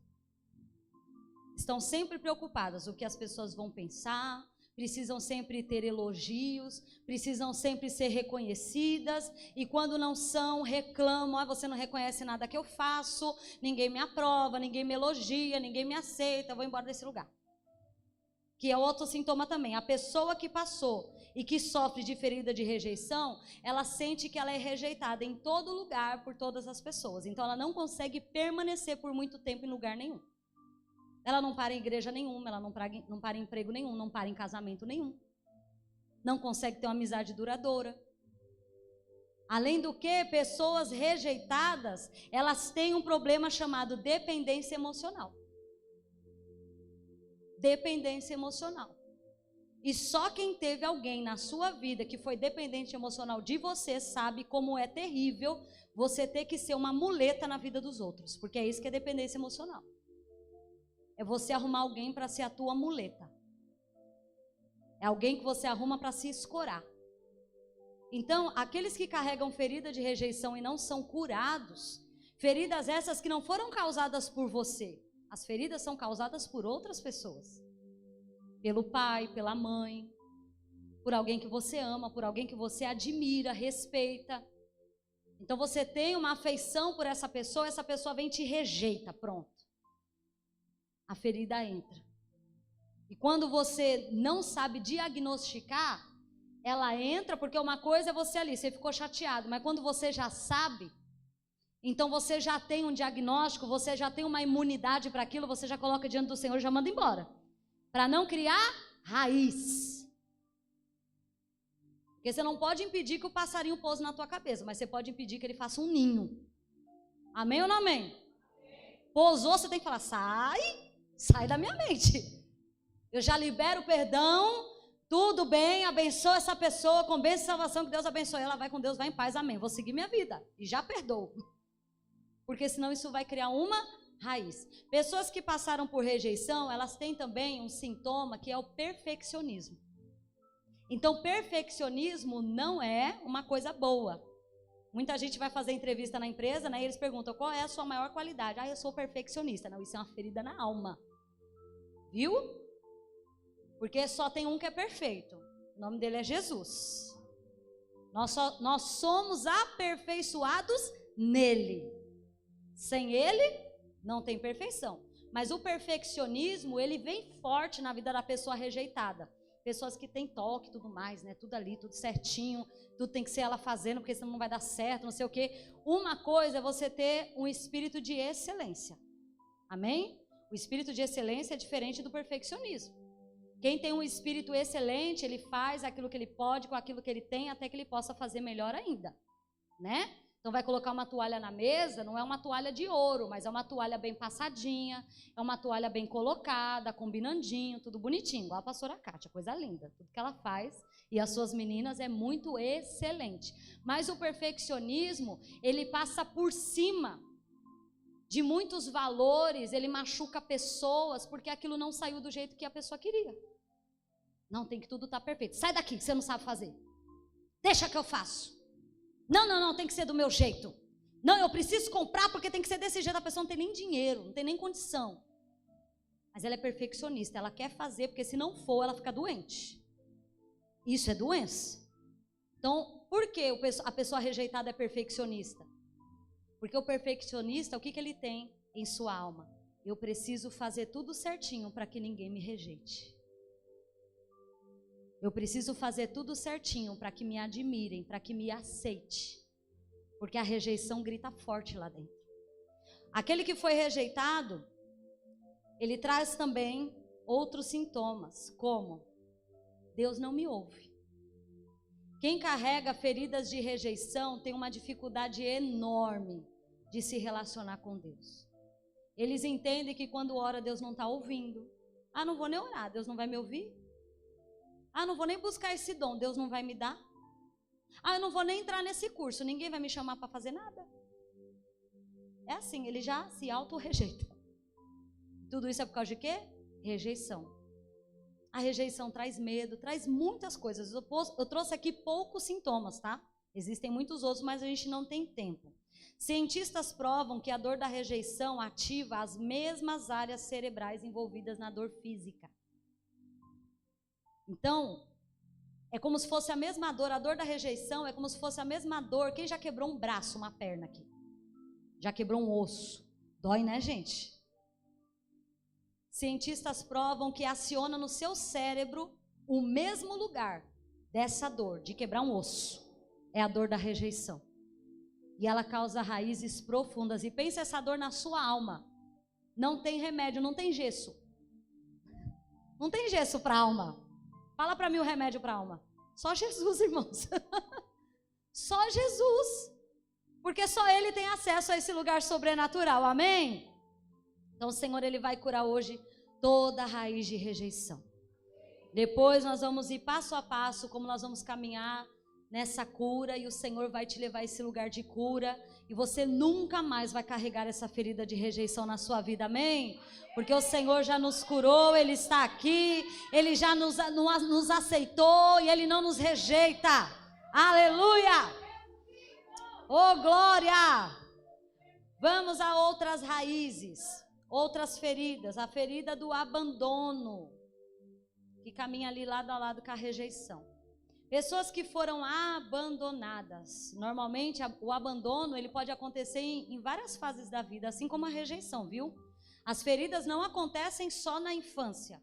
Estão sempre preocupadas com o que as pessoas vão pensar, precisam sempre ter elogios, precisam sempre ser reconhecidas, e quando não são, reclamam, você não reconhece nada que eu faço, ninguém me aprova, ninguém me elogia, ninguém me aceita, eu vou embora desse lugar. que é outro sintoma também. A pessoa que passou e que sofre de ferida de rejeição, ela sente que ela é rejeitada em todo lugar por todas as pessoas. Então ela não consegue permanecer por muito tempo em lugar nenhum. Ela não para em igreja nenhuma, ela não para em emprego nenhum, não para em casamento nenhum. Não consegue ter uma amizade duradoura. Além do que, pessoas rejeitadas, elas têm um problema chamado dependência emocional. Dependência emocional. E só quem teve alguém na sua vida que foi dependente emocional de você sabe como é terrível você ter que ser uma muleta na vida dos outros. Porque é isso que é dependência emocional. É você arrumar alguém para ser a tua muleta. É alguém que você arruma para se escorar. Então, aqueles que carregam ferida de rejeição e não são curados, feridas essas que não foram causadas por você, as feridas são causadas por outras pessoas. Pelo pai, pela mãe, por alguém que você ama, por alguém que você admira, respeita. Então você tem uma afeição por essa pessoa vem e te rejeita, pronto. A ferida entra. E quando você não sabe diagnosticar, ela entra, porque uma coisa é você ali, você ficou chateado, mas quando você já sabe, então você já tem um diagnóstico, você já tem uma imunidade para aquilo, você já coloca diante do Senhor e já manda embora. Para não criar raiz. Porque você não pode impedir que o passarinho pouse na tua cabeça, mas você pode impedir que ele faça um ninho. Amém ou não amém? Pousou, você tem que falar, sai da minha mente. Eu já libero o perdão, tudo bem, abençoa essa pessoa, com bênção e salvação, que Deus abençoe. Ela vai com Deus, vai em paz, amém. Vou seguir minha vida e já perdoo. Porque senão isso vai criar uma raiz. Pessoas que passaram por rejeição, elas têm também um sintoma que é o perfeccionismo. Então, perfeccionismo não é uma coisa boa. Muita gente vai fazer entrevista na empresa, né, e eles perguntam, qual é a sua maior qualidade? Eu sou perfeccionista. Não, isso é uma ferida na alma. Viu? Porque só tem um que é perfeito. O nome dele é Jesus. Nós somos aperfeiçoados nele. Sem ele, não tem perfeição. Mas o perfeccionismo, ele vem forte na vida da pessoa rejeitada. Pessoas que têm toque e tudo mais, né? Tudo ali, tudo certinho. Tudo tem que ser ela fazendo, porque senão não vai dar certo, não sei o quê. Uma coisa é você ter um espírito de excelência. Amém? O espírito de excelência é diferente do perfeccionismo. Quem tem um espírito excelente, ele faz aquilo que ele pode com aquilo que ele tem, até que ele possa fazer melhor ainda, né? Então vai colocar uma toalha na mesa, não é uma toalha de ouro, mas é uma toalha bem passadinha, é uma toalha bem colocada, combinandinho, tudo bonitinho, igual a pastora Kátia, coisa linda. Tudo que ela faz e as suas meninas é muito excelente. Mas o perfeccionismo, ele passa por cima de muitos valores, ele machuca pessoas, porque aquilo não saiu do jeito que a pessoa queria. Não, tem que tudo estar perfeito. Sai daqui, você não sabe fazer. Deixa que eu faço. Não, tem que ser do meu jeito. Não, eu preciso comprar porque tem que ser desse jeito. A pessoa não tem nem dinheiro, não tem nem condição. Mas ela é perfeccionista, ela quer fazer, porque se não for, ela fica doente. Isso é doença. Então, por que a pessoa rejeitada é perfeccionista? Porque o perfeccionista, o que ele tem em sua alma? Eu preciso fazer tudo certinho para que ninguém me rejeite. Eu preciso fazer tudo certinho para que me admirem, para que me aceite. Porque a rejeição grita forte lá dentro. Aquele que foi rejeitado, ele traz também outros sintomas, como Deus não me ouve. Quem carrega feridas de rejeição tem uma dificuldade enorme de se relacionar com Deus. Eles entendem que quando ora Deus não está ouvindo. Não vou nem orar, Deus não vai me ouvir. Não vou nem buscar esse dom, Deus não vai me dar. Eu não vou nem entrar nesse curso, ninguém vai me chamar para fazer nada. É assim, ele já se auto-rejeita. Tudo isso é por causa de quê? Rejeição. A rejeição traz medo, traz muitas coisas. Eu trouxe aqui poucos sintomas, tá? Existem muitos outros, mas a gente não tem tempo. Cientistas provam que a dor da rejeição ativa as mesmas áreas cerebrais envolvidas na dor física. Então, é como se fosse a mesma dor, a dor da rejeição é como se fosse a mesma dor. Quem já quebrou um braço, uma perna aqui? Já quebrou um osso? Dói, né, gente? cientistas provam que aciona no seu cérebro o mesmo lugar dessa dor, de quebrar um osso. É a dor da rejeição. E ela causa raízes profundas. E pense essa dor na sua alma. Não tem remédio, não tem gesso. Não tem gesso para a alma. Fala para mim o remédio para a alma. Só Jesus, irmãos. Só Jesus. Porque só Ele tem acesso a esse lugar sobrenatural. Amém? Então o Senhor, Ele vai curar hoje toda a raiz de rejeição. Depois nós vamos ir passo a passo, como nós vamos caminhar nessa cura, e o Senhor vai te levar a esse lugar de cura, e você nunca mais vai carregar essa ferida de rejeição na sua vida, amém? Porque o Senhor já nos curou, Ele está aqui, Ele já nos aceitou, e Ele não nos rejeita, aleluia! Oh glória! Vamos a outras raízes, outras feridas, a ferida do abandono, que caminha ali lado a lado com a rejeição. Pessoas que foram abandonadas. Normalmente o abandono ele pode acontecer em várias fases da vida, assim como a rejeição, viu? As feridas não acontecem só na infância.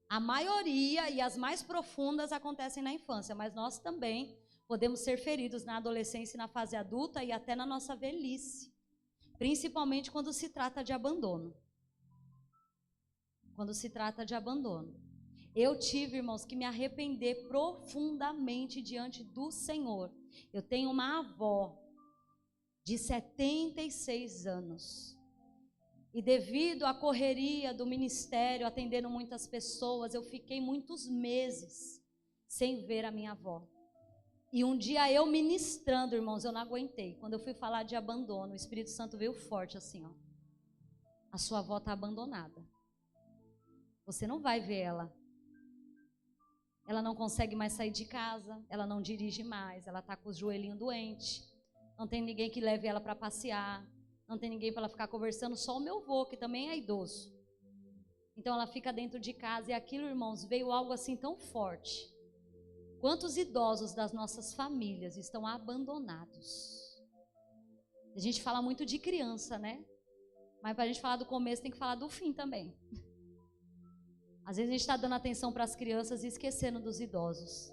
A maioria e as mais profundas acontecem na infância, mas nós também podemos ser feridos na adolescência e na fase adulta e até na nossa velhice. Principalmente quando se trata de abandono. Quando se trata de abandono. Eu tive, irmãos, que me arrepender profundamente diante do Senhor. Eu tenho uma avó de 76 anos. E devido à correria do ministério, atendendo muitas pessoas, eu fiquei muitos meses sem ver a minha avó. E um dia eu ministrando, irmãos, eu não aguentei. Quando eu fui falar de abandono, o Espírito Santo veio forte assim, ó. A sua avó está abandonada. Você não vai ver ela. Ela não consegue mais sair de casa, ela não dirige mais, ela está com os joelhinhos doentes, não tem ninguém que leve ela para passear, não tem ninguém para ela ficar conversando, só o meu avô, que também é idoso. Então ela fica dentro de casa, e aquilo, irmãos, veio algo assim tão forte. Quantos idosos das nossas famílias estão abandonados? A gente fala muito de criança, né? Mas para a gente falar do começo, tem que falar do fim também. Às vezes a gente está dando atenção para as crianças e esquecendo dos idosos.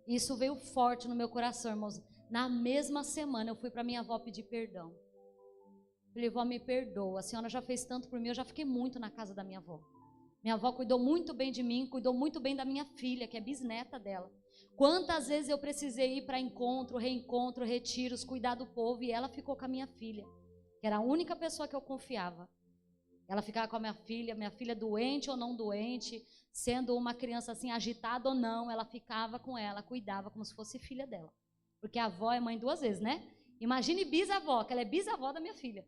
Isso veio forte no meu coração, irmãos. Na mesma semana eu fui para minha avó pedir perdão. Falei, vó, me perdoa, a senhora já fez tanto por mim, eu já fiquei muito na casa da minha avó. Minha avó cuidou muito bem de mim, cuidou muito bem da minha filha, que é bisneta dela. Quantas vezes eu precisei ir para encontro, reencontro, retiros, cuidar do povo, e ela ficou com a minha filha, que era a única pessoa que eu confiava. Ela ficava com a minha filha doente ou não doente, sendo uma criança assim agitada ou não, ela ficava com ela, cuidava como se fosse filha dela. Porque a avó é mãe duas vezes, né? Imagine bisavó, que ela é bisavó da minha filha.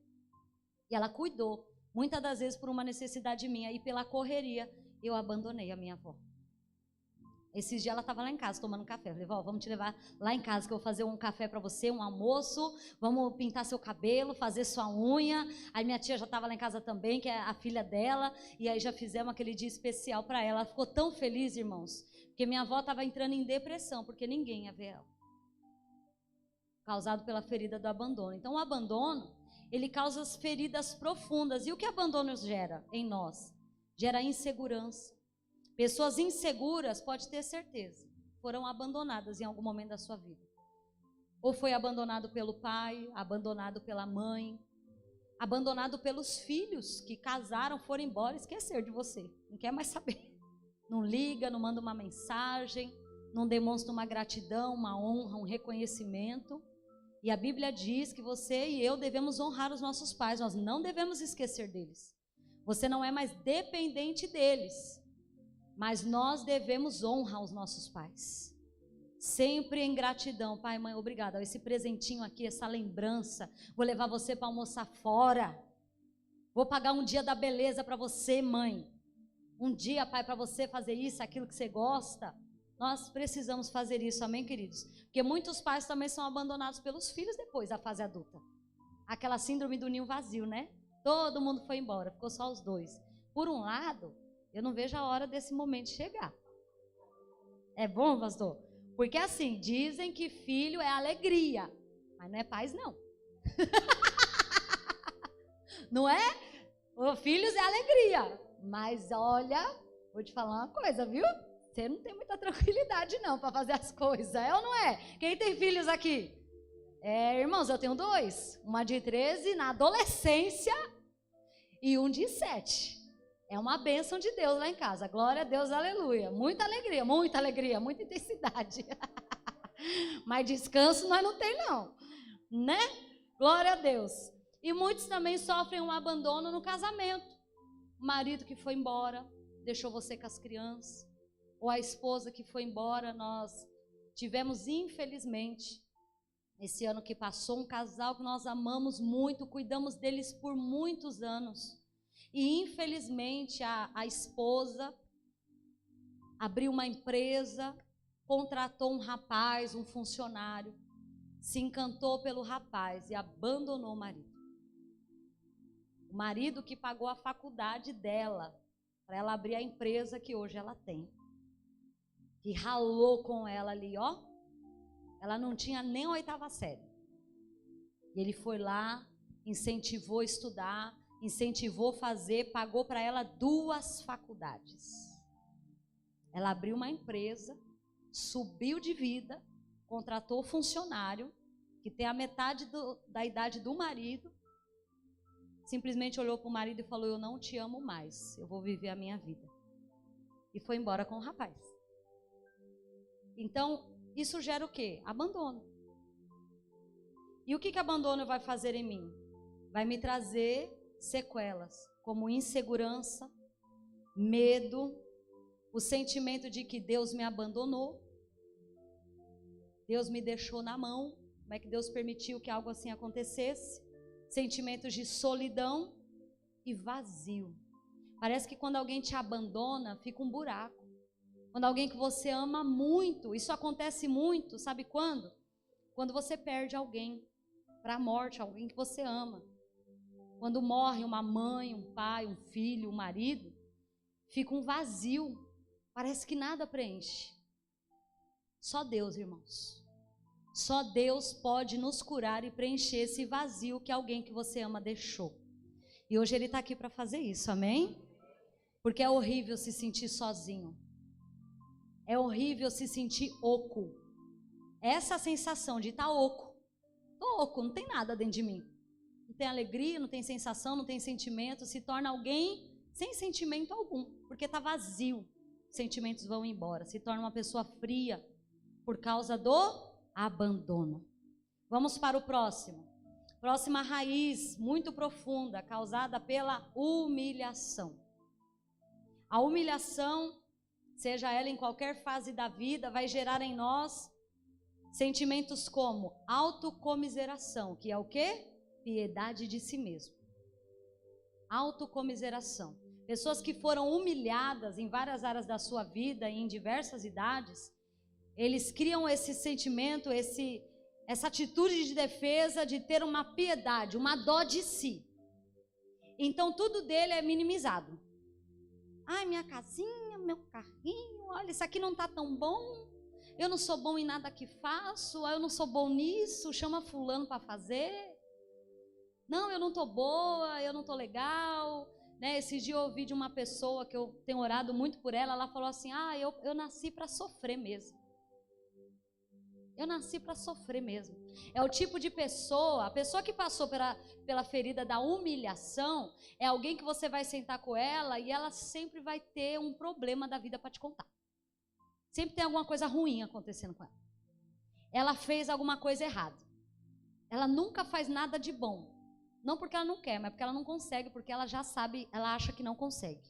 E ela cuidou, muitas das vezes por uma necessidade minha, e pela correria eu abandonei a minha avó. Esses dias ela estava lá em casa tomando café. Eu falei, vó, vamos te levar lá em casa que eu vou fazer um café para você, um almoço, vamos pintar seu cabelo, fazer sua unha. Aí minha tia já estava lá em casa também, que é a filha dela, e aí já fizemos aquele dia especial para ela. Ela ficou tão feliz, irmãos, porque minha avó estava entrando em depressão, porque ninguém ia ver ela. Causado pela ferida do abandono. Então o abandono, ele causa as feridas profundas. E o que abandono gera em nós? Gera insegurança. Pessoas inseguras, pode ter certeza, foram abandonadas em algum momento da sua vida. Ou foi abandonado pelo pai, abandonado pela mãe, abandonado pelos filhos que casaram, foram embora e esqueceram de você. Não quer mais saber. Não liga, não manda uma mensagem, não demonstra uma gratidão, uma honra, um reconhecimento. E a Bíblia diz que você e eu devemos honrar os nossos pais, nós não devemos esquecer deles. Você não é mais dependente deles. Mas nós devemos honrar os nossos pais. Sempre em gratidão. Pai, mãe, obrigada. Esse presentinho aqui, essa lembrança. Vou levar você para almoçar fora. Vou pagar um dia da beleza para você, mãe. Um dia, pai, para você fazer isso, aquilo que você gosta. Nós precisamos fazer isso, amém, queridos? Porque muitos pais também são abandonados pelos filhos depois da fase adulta. Aquela síndrome do ninho vazio, né? Todo mundo foi embora, ficou só os dois. Por um lado, eu não vejo a hora desse momento chegar. É bom, pastor? Porque assim, dizem que filho é alegria, mas não é paz, não. Não é? O filhos é alegria. Mas olha, vou te falar uma coisa, viu? Você não tem muita tranquilidade não para fazer as coisas, é ou não é? Quem tem filhos aqui? Irmãos, eu tenho 2. Uma de 13 na adolescência e um de 7. É uma bênção de Deus lá em casa. Glória a Deus, aleluia. Muita alegria, muita intensidade. Mas descanso nós não tem não, né? Glória a Deus. E muitos também sofrem um abandono no casamento. O marido que foi embora, deixou você com as crianças. Ou a esposa que foi embora. Nós tivemos, infelizmente, esse ano que passou, um casal que nós amamos muito, cuidamos deles por muitos anos. E infelizmente a esposa abriu uma empresa, contratou um rapaz, um funcionário, se encantou pelo rapaz e abandonou o marido. O marido que pagou a faculdade dela, para ela abrir a empresa que hoje ela tem. Que ralou com ela ali, ó. Ela não tinha nem a 8ª série. E ele foi lá, incentivou a estudar, incentivou a fazer, pagou para ela 2 faculdades. Ela abriu uma empresa, subiu de vida, contratou funcionário, que tem a metade da idade do marido, simplesmente olhou para o marido e falou: eu não te amo mais, eu vou viver a minha vida. E foi embora com o rapaz. Então, isso gera o quê? Abandono. E o que abandono vai fazer em mim? Vai me trazer sequelas, como insegurança, medo, o sentimento de que Deus me abandonou, Deus me deixou na mão. Como é que Deus permitiu que algo assim acontecesse? Sentimentos de solidão e vazio. Parece que quando alguém te abandona, fica um buraco. Quando alguém que você ama muito, isso acontece muito, sabe quando? Quando você perde alguém para a morte, alguém que você ama. Quando morre uma mãe, um pai, um filho, um marido, fica um vazio, parece que nada preenche. Só Deus, irmãos. Só Deus pode nos curar e preencher esse vazio que alguém que você ama deixou. E hoje Ele está aqui para fazer isso, amém? Porque é horrível se sentir sozinho. É horrível se sentir oco. Essa sensação de estar oco. Estou oco, não tem nada dentro de mim. Não tem alegria, não tem sensação, não tem sentimento. Se torna alguém sem sentimento algum, porque está vazio. Sentimentos vão embora. Se torna uma pessoa fria por causa do abandono. Vamos para o próximo. Próxima raiz muito profunda, causada pela humilhação. A humilhação, seja ela em qualquer fase da vida, vai gerar em nós sentimentos como autocomiseração, que é o quê? Piedade de si mesmo. Autocomiseração. Pessoas que foram humilhadas em várias áreas da sua vida e em diversas idades, eles criam esse sentimento, essa atitude de defesa, de ter uma piedade, uma dó de si. Então tudo dele é minimizado. Ai, minha casinha, meu carrinho, olha, isso aqui não está tão bom. Eu não sou bom em nada que faço, eu não sou bom nisso, chama fulano para fazer. Não, eu não estou boa, eu não estou legal. Né? Esse dia eu ouvi de uma pessoa que eu tenho orado muito por ela, ela falou assim: eu nasci para sofrer mesmo. Eu nasci para sofrer mesmo. É o tipo de pessoa, a pessoa que passou pela ferida da humilhação, é alguém que você vai sentar com ela e ela sempre vai ter um problema da vida para te contar. Sempre tem alguma coisa ruim acontecendo com ela. Ela fez alguma coisa errada. Ela nunca faz nada de bom. Não porque ela não quer, mas porque ela não consegue, porque ela já sabe, ela acha que não consegue.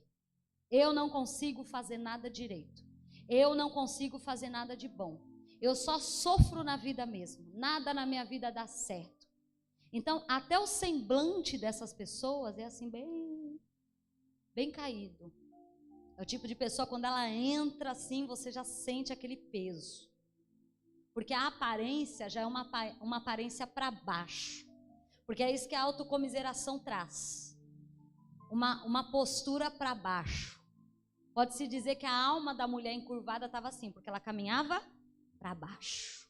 Eu não consigo fazer nada direito. Eu não consigo fazer nada de bom. Eu só sofro na vida mesmo. Nada na minha vida dá certo. Então, até o semblante dessas pessoas é assim, bem caído. É o tipo de pessoa, quando ela entra assim, você já sente aquele peso. Porque a aparência já é uma aparência para baixo. Porque é isso que a autocomiseração traz. Uma postura para baixo. Pode-se dizer que a alma da mulher encurvada estava assim, porque ela caminhava para baixo.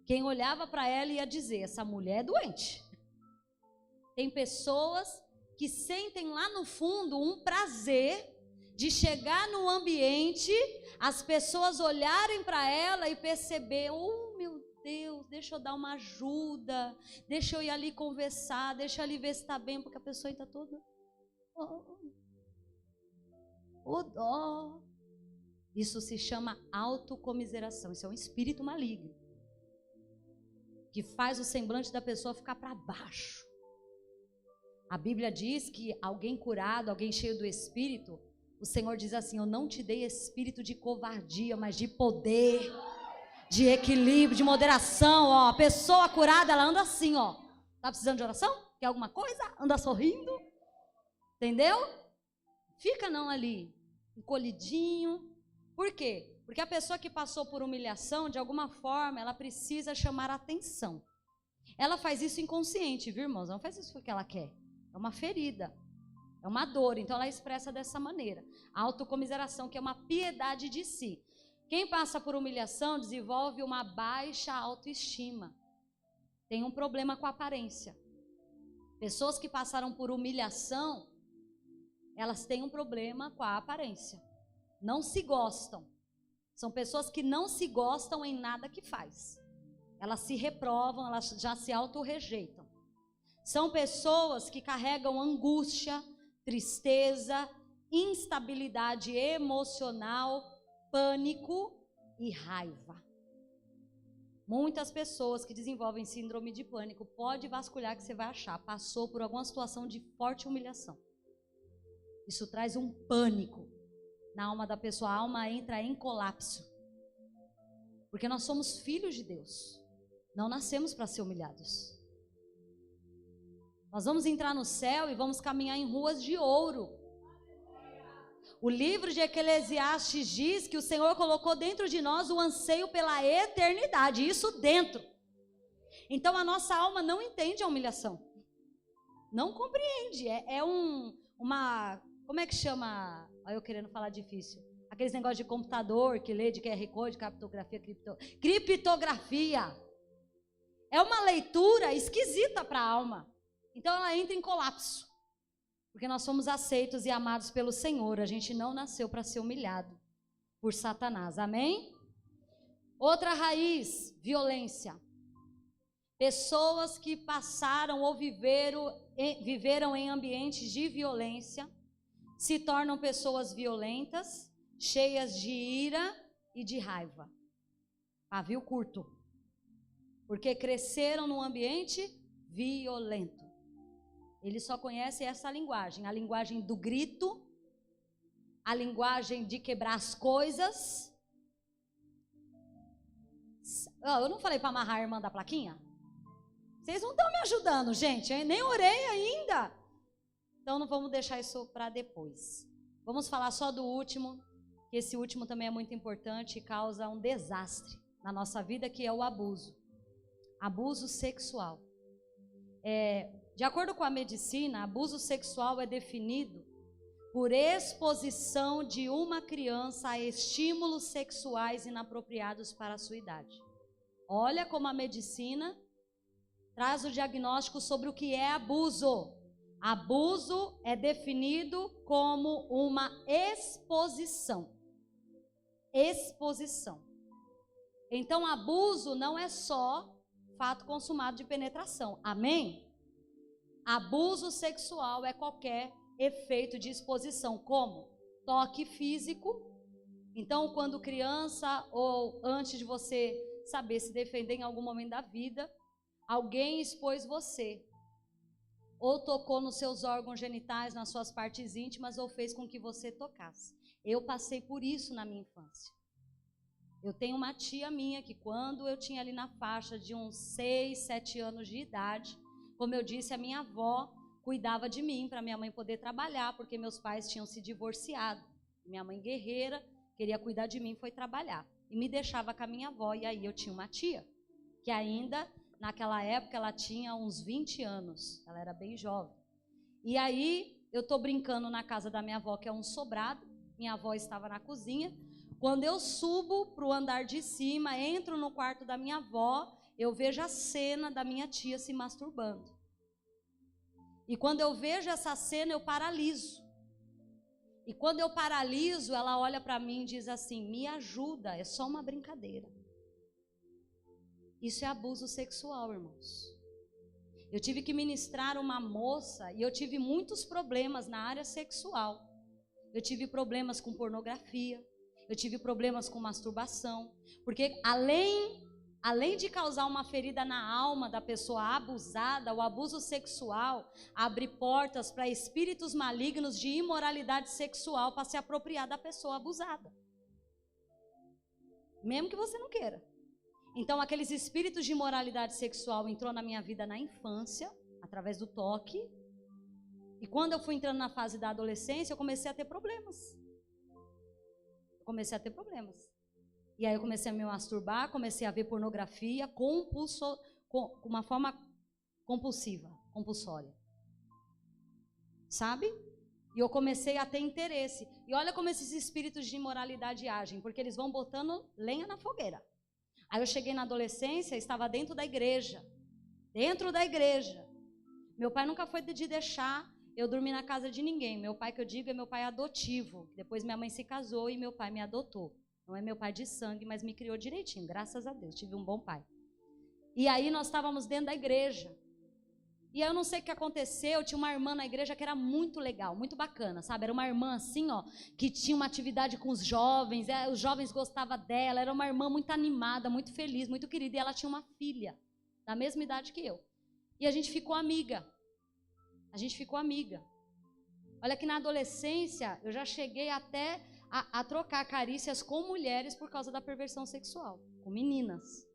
Quem olhava para ela ia dizer: essa mulher é doente. Tem pessoas que sentem lá no fundo um prazer de chegar no ambiente, as pessoas olharem para ela e perceber, oh meu Deus, deixa eu dar uma ajuda, deixa eu ir ali conversar, deixa eu ali ver se está bem, porque a pessoa está toda, dó. Isso se chama autocomiseração, isso é um espírito maligno, que faz o semblante da pessoa ficar para baixo. A Bíblia diz que alguém curado, alguém cheio do Espírito, o Senhor diz assim, eu não te dei espírito de covardia, mas de poder, de equilíbrio, de moderação. Ó, a pessoa curada, ela anda assim, ó. Tá precisando de oração? Quer alguma coisa? Anda sorrindo? Entendeu? Fica não ali, encolhidinho. Por quê? Porque a pessoa que passou por humilhação, de alguma forma, ela precisa chamar a atenção. Ela faz isso inconsciente, viu, irmãos? Ela não faz isso porque ela quer. É uma ferida, é uma dor, então ela expressa dessa maneira. A autocomiseração, que é uma piedade de si. Quem passa por humilhação desenvolve uma baixa autoestima. Tem um problema com a aparência. Pessoas que passaram por humilhação, elas têm um problema com a aparência. Não se gostam. São pessoas que não se gostam em nada que faz. Elas se reprovam, elas já se autorrejeitam. São pessoas que carregam angústia, tristeza, instabilidade emocional, pânico e raiva. Muitas pessoas que desenvolvem síndrome de pânico, pode vasculhar que você vai achar, passou por alguma situação de forte humilhação. Isso traz um pânico na alma da pessoa, a alma entra em colapso. Porque nós somos filhos de Deus, não nascemos para ser humilhados. Nós vamos entrar no céu e vamos caminhar em ruas de ouro. O livro de Eclesiastes diz que o Senhor colocou dentro de nós o anseio pela eternidade, isso dentro. Então a nossa alma não entende a humilhação. Não compreende. Como é que chama? Olha eu querendo falar difícil. Aqueles negócios de computador que lê de QR Code, criptografia. É uma leitura esquisita para a alma. Então ela entra em colapso, porque nós somos aceitos e amados pelo Senhor, a gente não nasceu para ser humilhado por Satanás, amém? Outra raiz, violência. Pessoas que passaram ou viveram em ambientes de violência, se tornam pessoas violentas, cheias de ira e de raiva. Pavio curto, porque cresceram num ambiente violento. Ele só conhece essa linguagem, a linguagem do grito, a linguagem de quebrar as coisas. Eu não falei para amarrar a irmã da plaquinha? Vocês não estão me ajudando, gente, eu nem orei ainda. Então não vamos deixar isso para depois. Vamos falar só do último, que esse último também é muito importante e causa um desastre na nossa vida, que é o abuso. Abuso sexual. De acordo com a medicina, abuso sexual é definido por exposição de uma criança a estímulos sexuais inapropriados para a sua idade. Olha como a medicina traz o diagnóstico sobre o que é abuso. Abuso é definido como uma exposição. Exposição. Então, abuso não é só fato consumado de penetração. Amém? Abuso sexual é qualquer efeito de exposição, como toque físico. Então, quando criança ou antes de você saber se defender em algum momento da vida, alguém expôs você, ou tocou nos seus órgãos genitais, nas suas partes íntimas, ou fez com que você tocasse. Eu passei por isso na minha infância. Eu tenho uma tia minha que quando eu tinha ali na faixa de uns 6, 7 anos de idade, como eu disse, a minha avó cuidava de mim para minha mãe poder trabalhar, porque meus pais tinham se divorciado. Minha mãe guerreira, queria cuidar de mim, foi trabalhar. E me deixava com a minha avó, e aí eu tinha uma tia, que ainda, naquela época, ela tinha uns 20 anos, ela era bem jovem. E aí, eu estou brincando na casa da minha avó, que é um sobrado, minha avó estava na cozinha. Quando eu subo para o andar de cima, entro no quarto da minha avó, eu vejo a cena da minha tia se masturbando. E quando eu vejo essa cena, eu paraliso. E quando eu paraliso, ela olha para mim e diz assim: me ajuda, é só uma brincadeira. Isso é abuso sexual, irmãos. Eu tive que ministrar uma moça e eu tive muitos problemas na área sexual. Eu tive problemas com pornografia, eu tive problemas com masturbação, porque além de causar uma ferida na alma da pessoa abusada, o abuso sexual abre portas para espíritos malignos de imoralidade sexual para se apropriar da pessoa abusada. Mesmo que você não queira. Então, aqueles espíritos de imoralidade sexual entrou na minha vida na infância, através do toque. E quando eu fui entrando na fase da adolescência, eu comecei a ter problemas. E aí eu comecei a me masturbar, comecei a ver pornografia com uma forma compulsória. Sabe? E eu comecei a ter interesse. E olha como esses espíritos de imoralidade agem, porque eles vão botando lenha na fogueira. Aí eu cheguei na adolescência, estava dentro da igreja. Meu pai nunca foi de deixar eu dormir na casa de ninguém. Meu pai, que eu digo, é meu pai adotivo. Depois minha mãe se casou e meu pai me adotou. Não é meu pai de sangue, mas me criou direitinho, graças a Deus, tive um bom pai. E aí nós estávamos dentro da igreja. E aí eu não sei o que aconteceu, tinha uma irmã na igreja que era muito legal, muito bacana, sabe? Era uma irmã assim, ó, que tinha uma atividade com os jovens gostavam dela, era uma irmã muito animada, muito feliz, muito querida, e ela tinha uma filha, da mesma idade que eu. E a gente ficou amiga. Olha que na adolescência, eu já cheguei até a trocar carícias com mulheres por causa da perversão sexual, com meninas.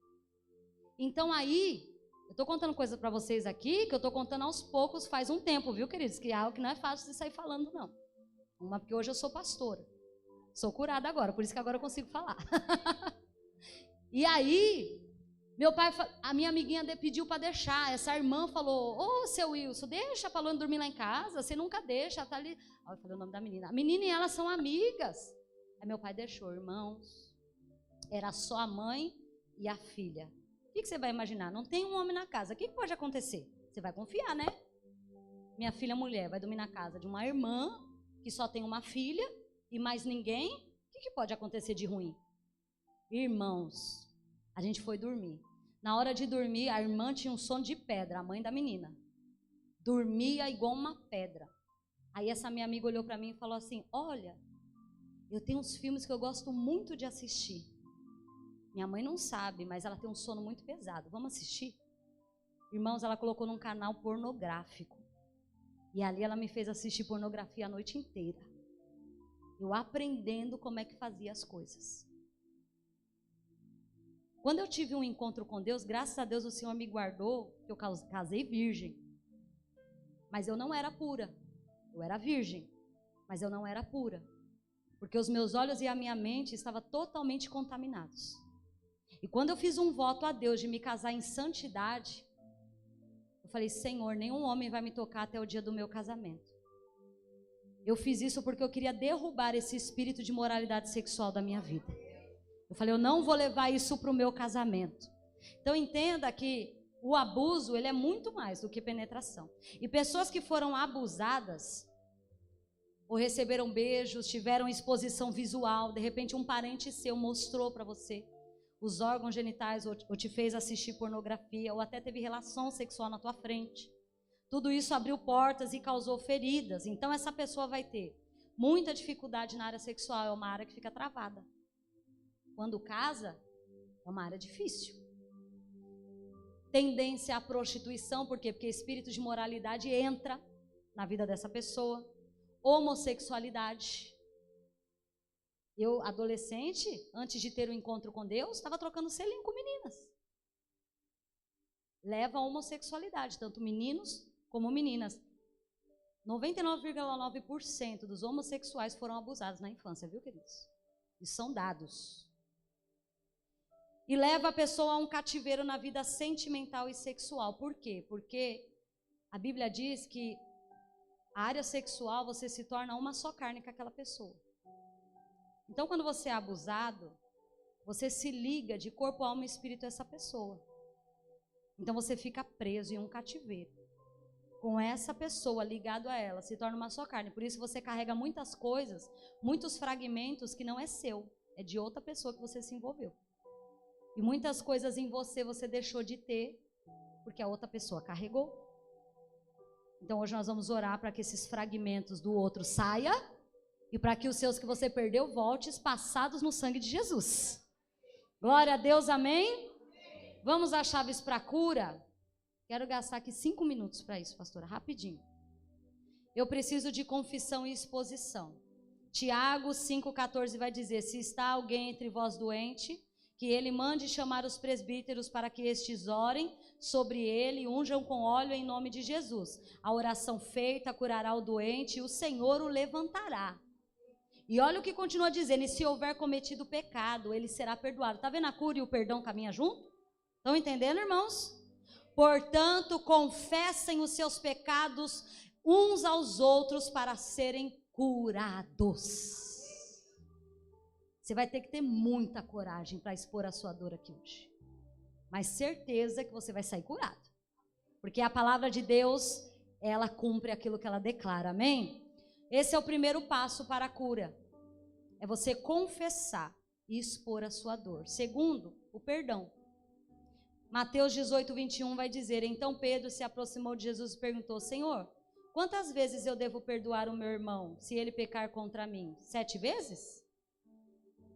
Então aí, eu estou contando coisa para vocês aqui, que eu estou contando aos poucos faz um tempo, viu, queridos? Que é algo que não é fácil de sair falando, não. Porque hoje eu sou pastora. Sou curada agora, por isso que agora eu consigo falar. E aí, a minha amiguinha pediu para deixar. Essa irmã falou: ô, seu Wilson, deixa a Paloma dormir lá em casa, você nunca deixa, tá ali. Eu falei o nome da menina. A menina e ela são amigas. Aí meu pai deixou, irmãos. Era só a mãe e a filha. O que você vai imaginar? Não tem um homem na casa. O que pode acontecer? Você vai confiar, né? Minha filha mulher vai dormir na casa de uma irmã que só tem uma filha e mais ninguém. O que pode acontecer de ruim? Irmãos, a gente foi dormir. Na hora de dormir, a irmã tinha um sono de pedra, a mãe da menina. Dormia igual uma pedra. Aí essa minha amiga olhou para mim e falou assim: olha, eu tenho uns filmes que eu gosto muito de assistir. Minha mãe não sabe, mas ela tem um sono muito pesado. Vamos assistir? Irmãos, ela colocou num canal pornográfico. E ali ela me fez assistir pornografia a noite inteira. Eu aprendendo como é que fazia as coisas. Quando eu tive um encontro com Deus, graças a Deus o Senhor me guardou, que eu casei virgem. Mas eu não era pura. Eu era virgem, mas eu não era pura. Porque os meus olhos e a minha mente estavam totalmente contaminados. E quando eu fiz um voto a Deus de me casar em santidade, eu falei: Senhor, nenhum homem vai me tocar até o dia do meu casamento. Eu fiz isso porque eu queria derrubar esse espírito de moralidade sexual da minha vida. Eu falei: eu não vou levar isso para o meu casamento. Então entenda que o abuso, ele é muito mais do que penetração. E pessoas que foram abusadas, ou receberam beijos, tiveram exposição visual, de repente um parente seu mostrou para você os órgãos genitais, ou te fez assistir pornografia, ou até teve relação sexual na tua frente. Tudo isso abriu portas e causou feridas. Então essa pessoa vai ter muita dificuldade na área sexual, é uma área que fica travada. Quando casa, é uma área difícil. Tendência à prostituição, por quê? Porque espírito de moralidade entra na vida dessa pessoa. Homossexualidade. Eu, adolescente, antes de ter o encontro com Deus, estava trocando selinho com meninas. Leva a homossexualidade, tanto meninos como meninas. 99,9% dos homossexuais foram abusados na infância, viu, queridos? Isso são dados. E leva a pessoa a um cativeiro na vida sentimental e sexual. Por quê? Porque a Bíblia diz que a área sexual você se torna uma só carne com aquela pessoa. Então, quando você é abusado, você se liga de corpo, alma e espírito a essa pessoa. Então, você fica preso em um cativeiro. com essa pessoa, ligado a ela, se torna uma só carne. Por isso você carrega muitas coisas, muitos fragmentos que não é seu, é de outra pessoa que você se envolveu. E muitas coisas em você deixou de ter, porque a outra pessoa carregou. Então hoje nós vamos orar para que esses fragmentos do outro saia e para que os seus que você perdeu volte passados no sangue de Jesus. Glória a Deus, amém? Vamos às chaves para a cura. Quero gastar aqui 5 minutos para isso, pastora, rapidinho. Eu preciso de confissão e exposição. Tiago 5,14 vai dizer: se está alguém entre vós doente, que ele mande chamar os presbíteros para que estes orem sobre ele e unjam com óleo em nome de Jesus. A oração feita curará o doente e o Senhor o levantará. E olha o que continua dizendo: e se houver cometido pecado, ele será perdoado. Está vendo a cura e o perdão caminham junto? Estão entendendo, irmãos? Portanto, confessem os seus pecados uns aos outros para serem curados. Você vai ter que ter muita coragem para expor a sua dor aqui hoje. Mas certeza que você vai sair curado. Porque a palavra de Deus, ela cumpre aquilo que ela declara, amém? Esse é o primeiro passo para a cura. É você confessar e expor a sua dor. Segundo, o perdão. Mateus 18, 21 vai dizer: então Pedro se aproximou de Jesus e perguntou: Senhor, quantas vezes eu devo perdoar o meu irmão se ele pecar contra mim? 7 vezes?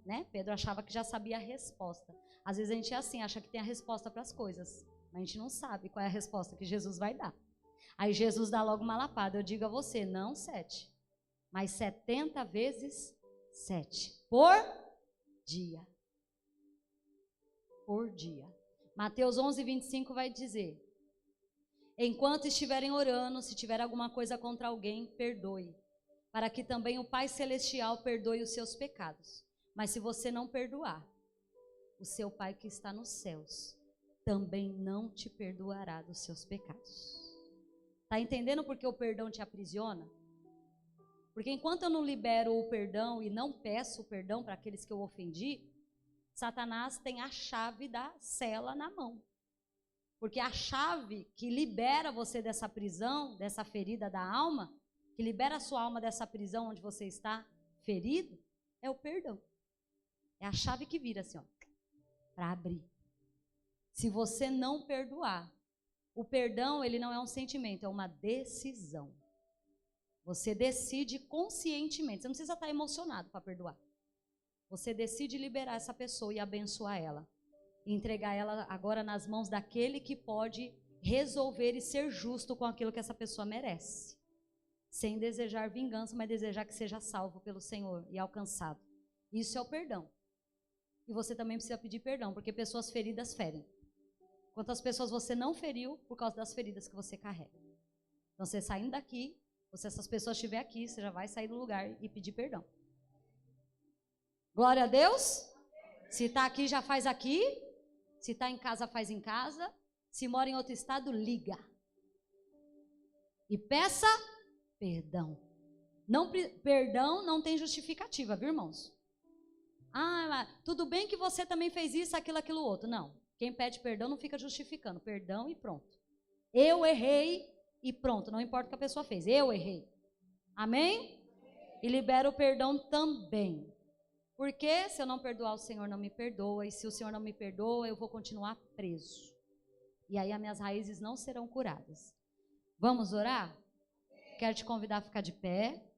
Né? Pedro achava que já sabia a resposta. Às vezes a gente é assim, acha que tem a resposta para as coisas, mas a gente não sabe qual é a resposta que Jesus vai dar. Aí Jesus dá logo uma lapada: eu digo a você, não 7, mas 70 vezes 7 por dia. Por dia. Mateus 11, 25 vai dizer: enquanto estiverem orando, se tiver alguma coisa contra alguém, perdoe, para que também o Pai Celestial perdoe os seus pecados. Mas se você não perdoar, o seu Pai que está nos céus também não te perdoará dos seus pecados. Está entendendo por que o perdão te aprisiona? Porque enquanto eu não libero o perdão e não peço o perdão para aqueles que eu ofendi, Satanás tem a chave da cela na mão. Porque a chave que libera você dessa prisão, dessa ferida da alma, que libera a sua alma dessa prisão onde você está ferido, é o perdão. É a chave que vira assim, ó, para abrir. Se você não perdoar, o perdão, ele não é um sentimento, é uma decisão. Você decide conscientemente, você não precisa estar emocionado para perdoar. Você decide liberar essa pessoa e abençoar ela. E entregar ela agora nas mãos daquele que pode resolver e ser justo com aquilo que essa pessoa merece. Sem desejar vingança, mas desejar que seja salvo pelo Senhor e alcançado. Isso é o perdão. E você também precisa pedir perdão, porque pessoas feridas ferem. Quantas pessoas você não feriu por causa das feridas que você carrega. Então você saindo daqui, ou se essas pessoas estiverem aqui, você já vai sair do lugar e pedir perdão. Glória a Deus. Se está aqui, já faz aqui. Se está em casa, faz em casa. Se mora em outro estado, liga. E peça perdão. Perdão não tem justificativa, viu, irmãos? Ah, tudo bem que você também fez isso, aquilo, outro. Não. Quem pede perdão não fica justificando. Perdão e pronto. Eu errei e pronto. Não importa o que a pessoa fez. Eu errei. Amém? E libera o perdão também. Porque se eu não perdoar, o Senhor não me perdoa. E se o Senhor não me perdoa, eu vou continuar preso. E aí as minhas raízes não serão curadas. Vamos orar? Quero te convidar a ficar de pé.